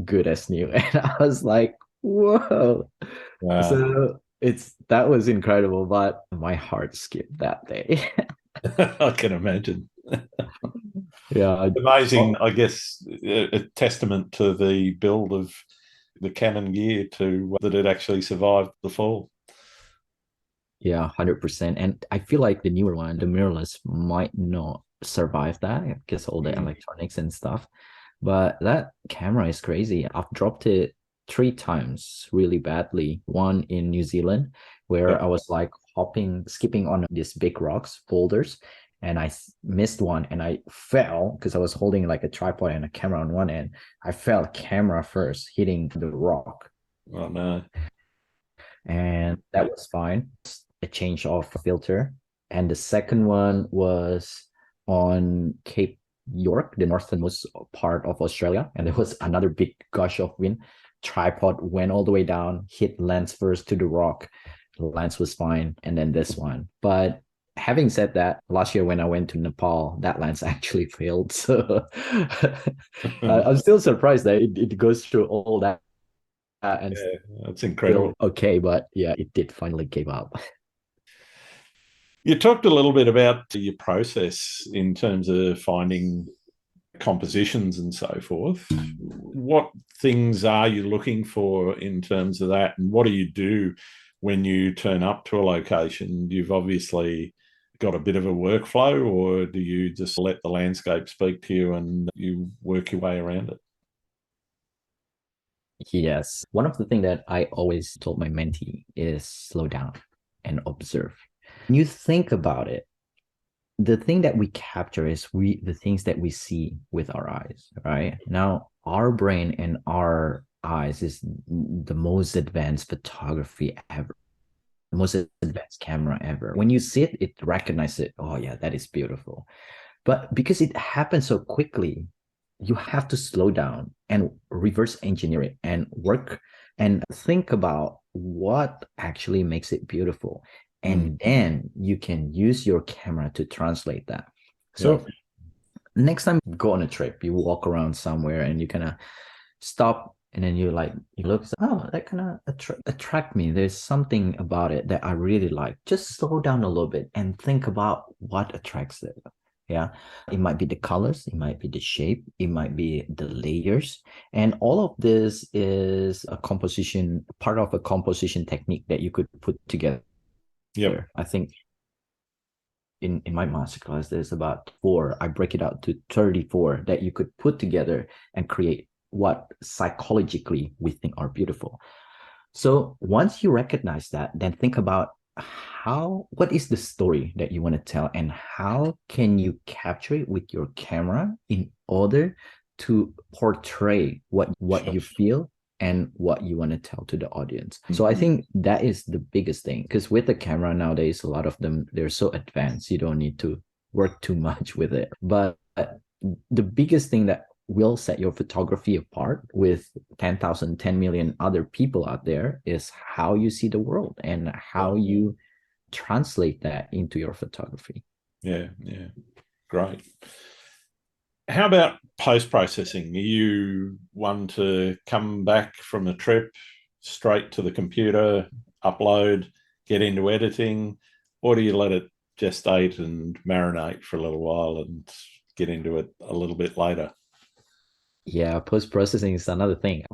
S2: good as new. And I was like, whoa.
S1: Wow.
S2: So that was incredible, but my heart skipped that day.
S1: I can imagine.
S2: Yeah.
S1: Amazing, I guess, a testament to the build of the Canon gear to that it actually survived the fall.
S2: Yeah, 100%. And I feel like the newer one, the mirrorless, might not survive that because all the electronics and stuff. But that camera is crazy. I've dropped it 3 times really badly. One in New Zealand, where I was like skipping on these big rocks, boulders, and I missed one and I fell because I was holding like a tripod and a camera on one end. I fell camera first, hitting the rock.
S1: Oh, no.
S2: And that was fine. A change of filter. And the second one was on Cape York, the northernmost part of Australia, and there was another big gush of wind. Tripod went all the way down, hit lens first to the rock. The lens was fine, and then this one. But having said that, last year when I went to Nepal, that lens actually failed. So I'm still surprised that it goes through all that and
S1: that's incredible.
S2: Okay, but yeah, it did finally give up.
S1: You talked a little bit about your process in terms of finding compositions and so forth. What things are you looking for in terms of that? And what do you do when you turn up to a location? You've obviously got a bit of a workflow, or do you just let the landscape speak to you and you work your way around it?
S2: Yes. One of the things that I always told my mentee is slow down and observe. When you think about it, the thing that we capture is the things that we see with our eyes, right? Now, our brain and our eyes is the most advanced photography ever, the most advanced camera ever. When you see it, it recognizes it. Oh yeah, that is beautiful. But because it happens so quickly, you have to slow down and reverse engineer it and work and think about what actually makes it beautiful. And then you can use your camera to translate that. So next time you go on a trip, you walk around somewhere and you kind of stop and then you look, oh, that kind of attract me. There's something about it that I really like. Just slow down a little bit and think about what attracts it. Yeah, it might be the colors, it might be the shape, it might be the layers. And all of this is part of a composition technique that you could put together. Yeah, I think in my masterclass, there's about 4. I break it out to 34 that you could put together and create what psychologically we think are beautiful. So once you recognize that, then think about what is the story that you want to tell and how can you capture it with your camera in order to portray what you feel and what you want to tell to the audience. So I think that is the biggest thing, because with the camera nowadays, a lot of them, they're so advanced, you don't need to work too much with it. But the biggest thing that will set your photography apart with 10,000, 10 million other people out there is how you see the world and how you translate that into your photography.
S1: Yeah. Great. How about post-processing? Are you one to come back from a trip straight to the computer, upload, get into editing, or do you let it gestate and marinate for a little while and get into it a little bit later?
S2: Yeah, post-processing is another thing.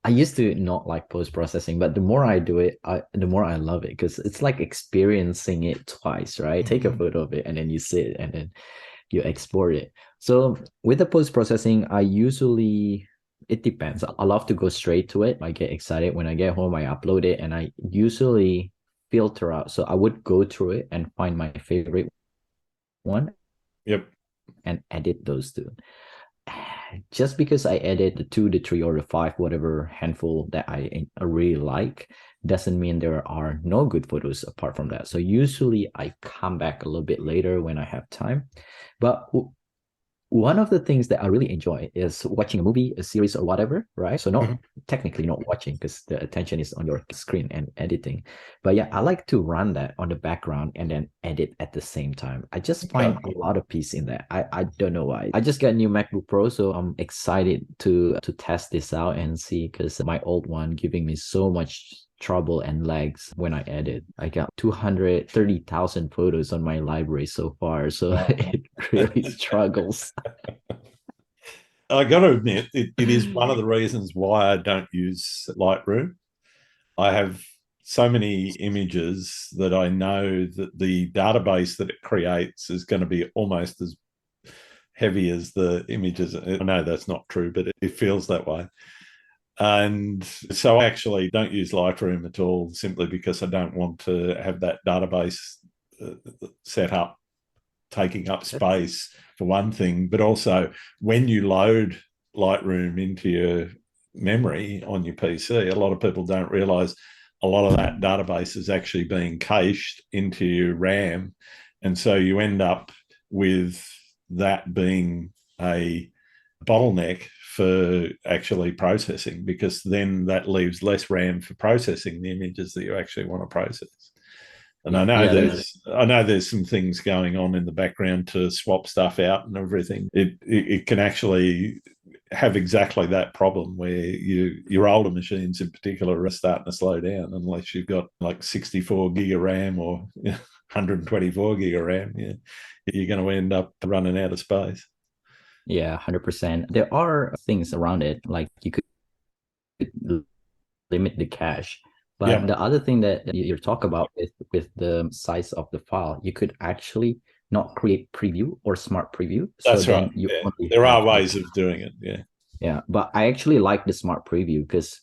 S2: I used to not like post-processing, but the more I do it, the more I love it, because it's like experiencing it twice, right? Take a photo of it and then you see it and then you export it. So with the post-processing, I usually It depends. I love to go straight to it. I get excited when I get home, I upload it, and I usually filter out. So I would go through it and find my favorite one
S1: Yep.
S2: and edit those two. Just because I edit the two, the three, or the five, whatever handful that I really like, doesn't mean there are no good photos apart from that. So usually I come back a little bit later when I have time. But one of the things that I really enjoy is watching a movie, a series, or whatever, right? So not technically not watching because the attention is on your screen and editing. But yeah, I like to run that on the background and then edit at the same time. I just find a lot of peace in that. I don't know why. I just got a new MacBook Pro, so I'm excited to test this out and see, because my old one giving me so much trouble and lags when I edit. I got 230,000 photos on my library so far, so it really struggles.
S1: I got to admit, it is one of the reasons why I don't use Lightroom. I have so many images that I know that the database that it creates is going to be almost as heavy as the images. I know that's not true, but it feels that way. And so I actually don't use Lightroom at all, simply because I don't want to have that database set up taking up space, for one thing, but also when you load Lightroom into your memory on your PC, a lot of people don't realize a lot of that database is actually being cached into your RAM. And so you end up with that being a bottleneck for actually processing, because then that leaves less RAM for processing the images that you actually want to process. And I know there's some things going on in the background to swap stuff out and everything. It can actually have exactly that problem where your older machines in particular are starting to slow down unless you've got like 64 gig of RAM or 124 gig of RAM. Yeah, you're going to end up running out of space.
S2: Yeah, 100%. There are things around it, like you could limit the cache. But the other thing that you talk about with the size of the file, you could actually not create preview or smart preview.
S1: That's right. There are ways of doing it. Yeah.
S2: Yeah. But I actually like the smart preview because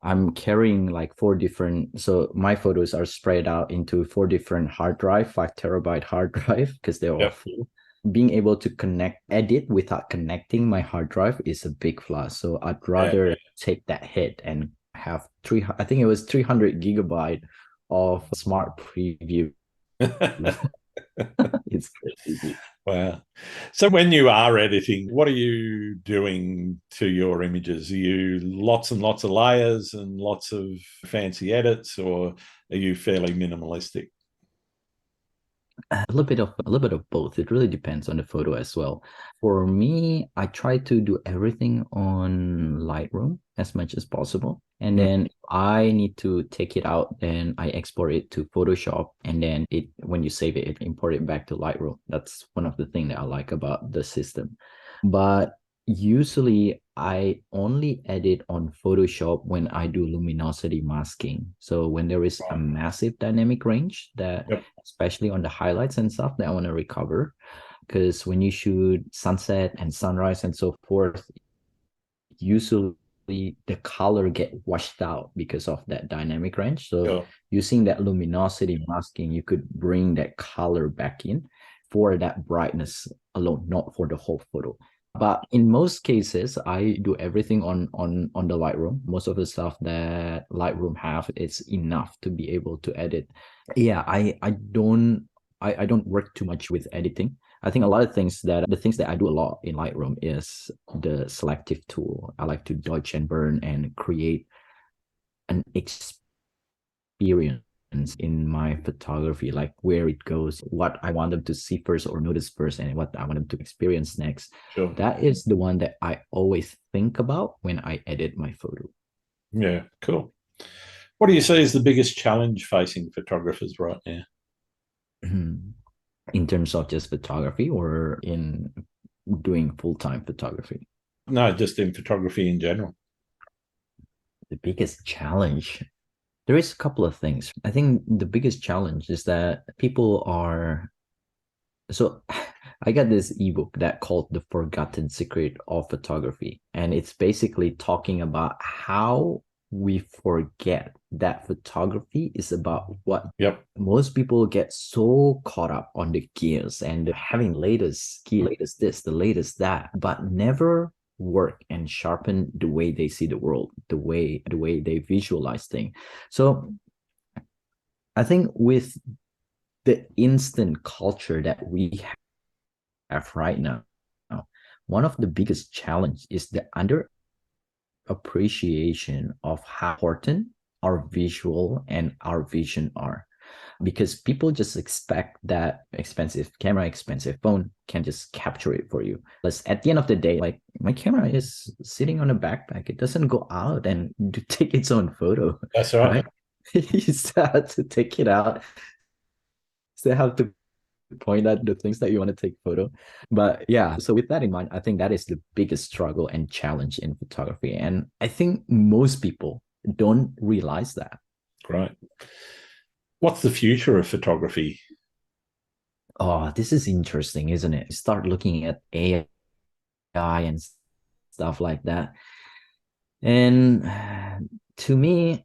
S2: I'm carrying like 4 different. So my photos are spread out into 4 different hard drive, 5 terabyte hard drive, because they're all full. Being able to edit without connecting my hard drive is a big plus. So I'd rather take that hit and have I think it was 300 gigabyte of smart preview. It's crazy.
S1: Wow. So when you are editing, what are you doing to your images? Are you lots and lots of layers and lots of fancy edits, or are you fairly minimalistic?
S2: A little bit of both. It really depends on the photo as well. For me, I try to do everything on Lightroom as much as possible. And then I need to take it out, then I export it to Photoshop. And then when you save it import it back to Lightroom. That's one of the things that I like about the system. But usually I only edit on Photoshop when I do luminosity masking. So when there is a massive dynamic range that, especially on the highlights and stuff that I want to recover, because when you shoot sunset and sunrise and so forth, usually the color get washed out because of that dynamic range. So using that luminosity masking, you could bring that color back in for that brightness alone, not for the whole photo. But in most cases, I do everything on the Lightroom. Most of the stuff that Lightroom have, it's enough to be able to edit. Yeah, I don't work too much with editing. I think the things that I do a lot in Lightroom is the selective tool. I like to dodge and burn and create an experience in my photography, like where it goes, what I want them to see first or notice first, and what I want them to experience next. That is the one that I always think about when I edit my photo.
S1: Yeah, cool. What do you see as the biggest challenge facing photographers right now?
S2: In terms of just photography, or in doing full-time photography?
S1: No, just in photography in general.
S2: The biggest challenge, there is a couple of things. I think the biggest challenge is that people are, so I got this ebook that called The Forgotten Secret of Photography. And it's basically talking about how we forget that photography is about what
S1: Yep.
S2: most people get so caught up on the gears and having latest gear, latest this, the latest that, but never work and sharpen the way they see the world, the way they visualize things. So I think with the instant culture that we have right now, one of the biggest challenge is the under appreciation of how important our visual and our vision are, because people just expect that expensive camera, expensive phone can just capture it for you. But at the end of the day, like, my camera is sitting on a backpack. It doesn't go out and take its own photo.
S1: That's right.
S2: You still have to take it out. Still have to point out the things that you want to take photo. But yeah, so with that in mind, I think that is the biggest struggle and challenge in photography. And I think most people don't realize that.
S1: Great. What's the future of photography?
S2: Oh, this is interesting, isn't it? Start looking at AI and stuff like that. And to me,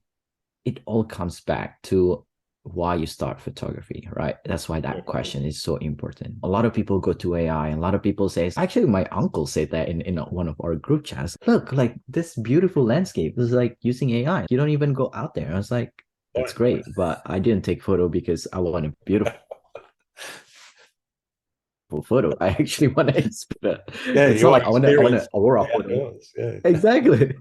S2: it all comes back to why you start photography, right? That's why that question is so important. A lot of people go to AI, and a lot of people say, actually, my uncle said that in one of our group chats. Look, like this beautiful landscape is like using AI. You don't even go out there. I was like, that's great, but I didn't take photo because I want a beautiful photo. I actually want to inspire.
S1: Yeah,
S2: It's
S1: you
S2: not
S1: want
S2: like I want an aurora photo.
S1: outdoors. Yeah.
S2: Exactly.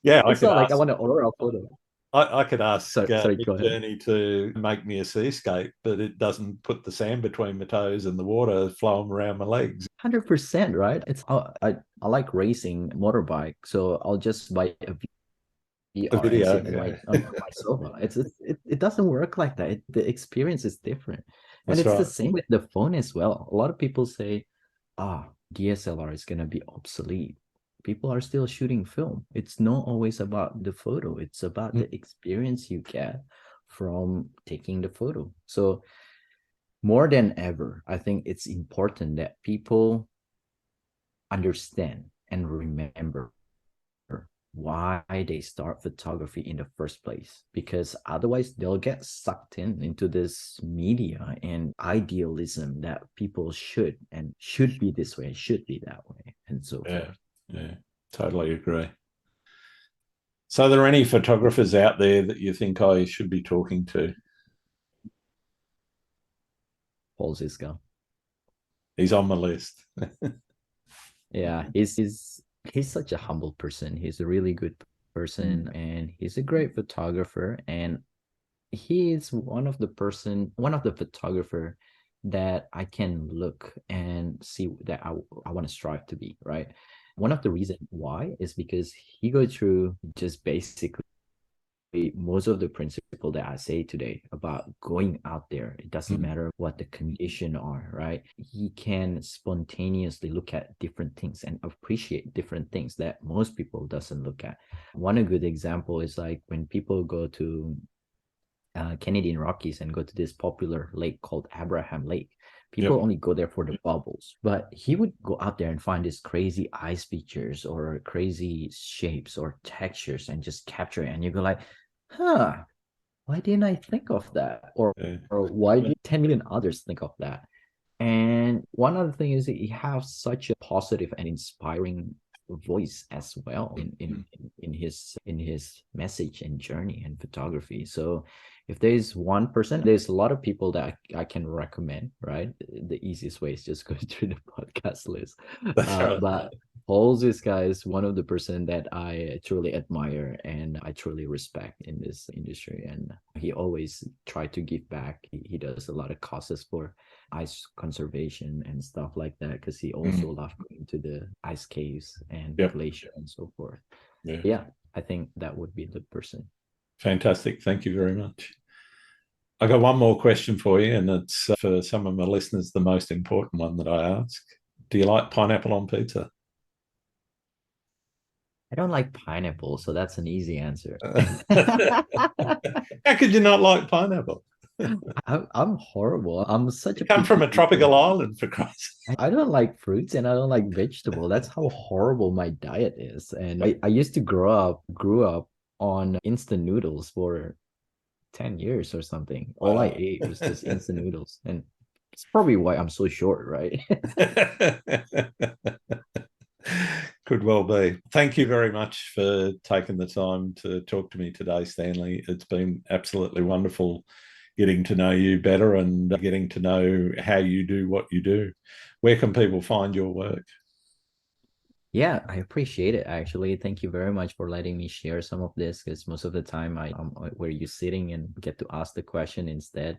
S1: Yeah,
S2: It's not like I want an aurora photo.
S1: I could ask
S2: Sorry, go ahead.
S1: Journey to make me a seascape, but it doesn't put the sand between my toes and the water flowing around my legs.
S2: 100%, right? It's I like racing motorbike, so I'll just buy a
S1: The
S2: VR and
S1: video,
S2: sit on my sofa. It doesn't work like that. The experience is different, and
S1: that's
S2: it's the
S1: right.
S2: same with the phone as well. A lot of people say, DSLR is gonna be obsolete. People are still shooting film. It's not always about the photo. It's about the experience you get from taking the photo. So more than ever, I think it's important that people understand and remember why they start photography in the first place, because otherwise they'll get sucked into this media and idealism that people should be this way, should be that way, and so forth.
S1: Yeah, totally agree. So, are there any photographers out there that you think I should be talking to?
S2: Paul Ziska.
S1: He's on my list.
S2: Yeah, he's such a humble person. He's a really good person, and he's a great photographer, and he is one of the photographer that I can look and see that I want to strive to be, right? One of the reasons why is because he goes through just basically most of the principle that I say today about going out there. It doesn't matter what the condition are, right? He can spontaneously look at different things and appreciate different things that most people doesn't look at. One good example is like when people go to Canadian Rockies and go to this popular lake called Abraham Lake. People only go there for the bubbles, but he would go out there and find these crazy ice features or crazy shapes or textures and just capture it. And you go like, why didn't I think of that? Or why did 10 million others think of that? And one other thing is that he has such a positive and inspiring voice as well in his message and journey and photography. So if there's one person, there's a lot of people that I can recommend, right? The easiest way is just go through the podcast list. But Paul Ziska is one of the person that I truly admire and I truly respect in this industry. And he always try to give back. He does a lot of causes for ice conservation and stuff like that, because he also loved going to the ice caves and glacier and so forth. Yeah, I think that would be the person.
S1: Fantastic. Thank you very much. I got one more question for you, and it's for some of my listeners, the most important one that I ask. Do you like pineapple on pizza?
S2: I don't like pineapple, so that's an easy answer.
S1: How could you not like pineapple?
S2: I'm horrible. I'm such
S1: You
S2: a
S1: come from
S2: picky
S1: a
S2: eater.
S1: tropical island, for Christ's
S2: I don't like fruits and I don't like vegetable. That's how horrible my diet is. And I used to grew up on instant noodles for 10 years or something. All I
S1: sake.
S2: ate was just instant noodles. And it's probably why I'm so short, right?
S1: Could well be. Thank you very much for taking the time to talk to me today, Stanley. It's been absolutely wonderful getting to know you better and getting to know how you do what you do. Where can people find your work?
S2: Yeah, I appreciate it actually. Thank you very much for letting me share some of this because most of the time I'm where you sitting and get to ask the question instead.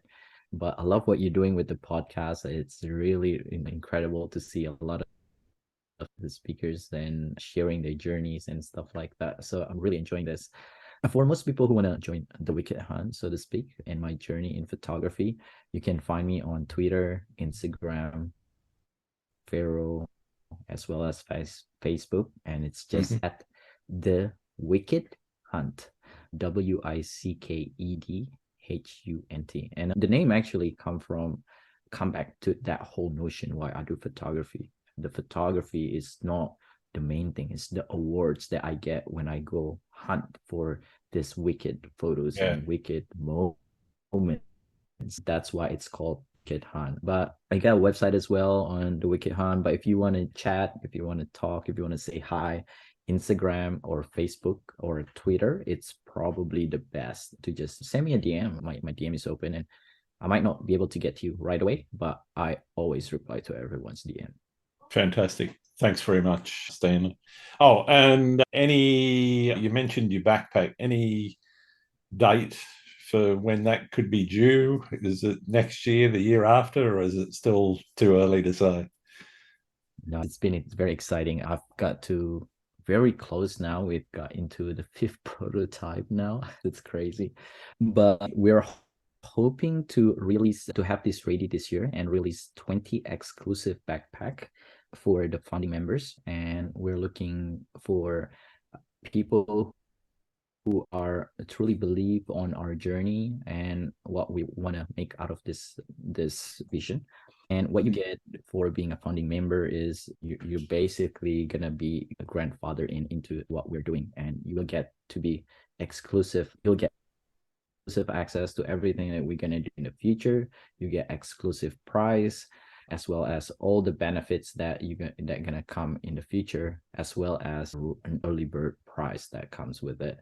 S2: But I love what you're doing with the podcast. It's really incredible to see a lot of the speakers and sharing their journeys and stuff like that. So I'm really enjoying this. For most people who want to join the Wicked Hunt, so to speak, and my journey in photography, you can find me on Twitter, Instagram, Faro, as well as Facebook, and it's just
S1: Mhm.
S2: at the Wicked Hunt, WICKEDHUNT, and the name actually come back to that whole notion why I do photography. The photography is not the main thing; it's the awards that I get when I go hunt for this wicked photos
S1: Yeah,
S2: and wicked moments. That's why it's called Wicked Hunt. But I got a website as well on the Wicked Hunt. But if you want to chat, if you want to talk, if you want to say hi, Instagram or Facebook or Twitter, it's probably the best to just send me a DM. My DM is open and I might not be able to get to you right away, but I always reply to everyone's DM.
S1: fantastic. Thanks very much, Stanley. Oh, and you mentioned your backpack. Any date for when that could be due? Is it next year, the year after, or is it still too early to say?
S2: No, it's very exciting. I've got to very close now. We've got into the fifth prototype now. It's crazy. But we're hoping to have this ready this year and release 20 exclusive backpack for the founding members. And we're looking for people who are truly believe on our journey and what we want to make out of this vision. And what you get for being a founding member is you're basically gonna be a grandfather into what we're doing, and you will get to be exclusive. You'll get exclusive access to everything that we're gonna do in the future. You get exclusive price, as well as all the benefits that that gonna come in the future, as well as an early bird price that comes with it.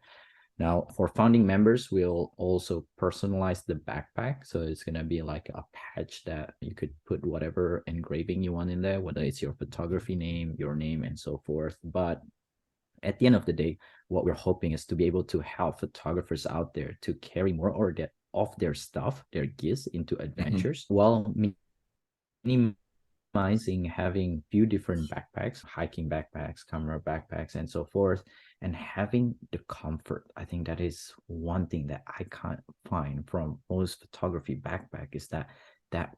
S2: Now, for founding members, we'll also personalize the backpack. So it's going to be like a patch that you could put whatever engraving you want in there, whether it's your photography name, your name, and so forth. But at the end of the day, what we're hoping is to be able to help photographers out there to carry more or get off their stuff, their gifts into
S1: Mhm.
S2: adventures while minimizing having few different backpacks, hiking backpacks, camera backpacks, and so forth, and having the comfort. I think that is one thing that I can't find from most photography backpack is that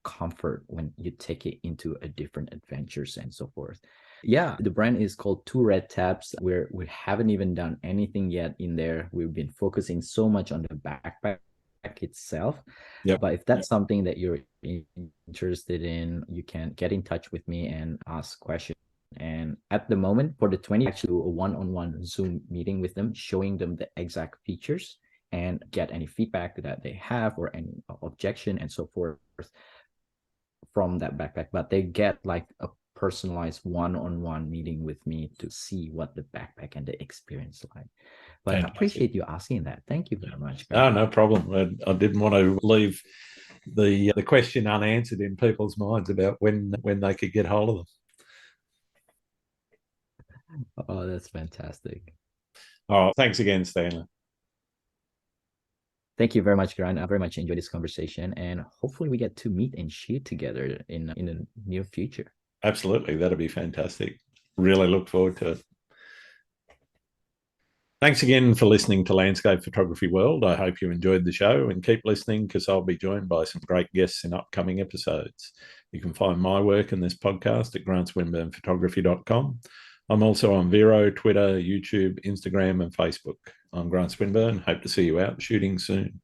S2: comfort when you take it into a different adventures and so forth. Yeah, the brand is called Two Red Tabs. We haven't even done anything yet in there. We've been focusing so much on the backpack itself.
S1: Yep.
S2: But if that's something that you're interested in, you can get in touch with me and ask questions. And at the moment, for the 20, actually do a one-on-one Zoom meeting with them, showing them the exact features and get any feedback that they have or any objection and so forth from that backpack. But they get like a personalized one-on-one meeting with me to see what the backpack and the experience like. But I
S1: Fantastic.
S2: appreciate you asking that. Thank you very much,
S1: No,
S2: Karan.
S1: no problem. I didn't want to leave the question unanswered in people's minds about when they could get hold of them.
S2: Oh, that's fantastic.
S1: Oh, thanks again, Stanley.
S2: Thank you very much, Karan. I very much enjoyed this conversation, and hopefully we get to meet and share together in the near future.
S1: Absolutely, that'd be fantastic. Really look forward to it. Thanks again for listening to Landscape Photography World. I hope you enjoyed the show and keep listening because I'll be joined by some great guests in upcoming episodes. You can find my work in this podcast at grantswinburnphotography.com. I'm also on Vero, Twitter, YouTube, Instagram, and Facebook. I'm Grant Swinburne. Hope to see you out shooting soon.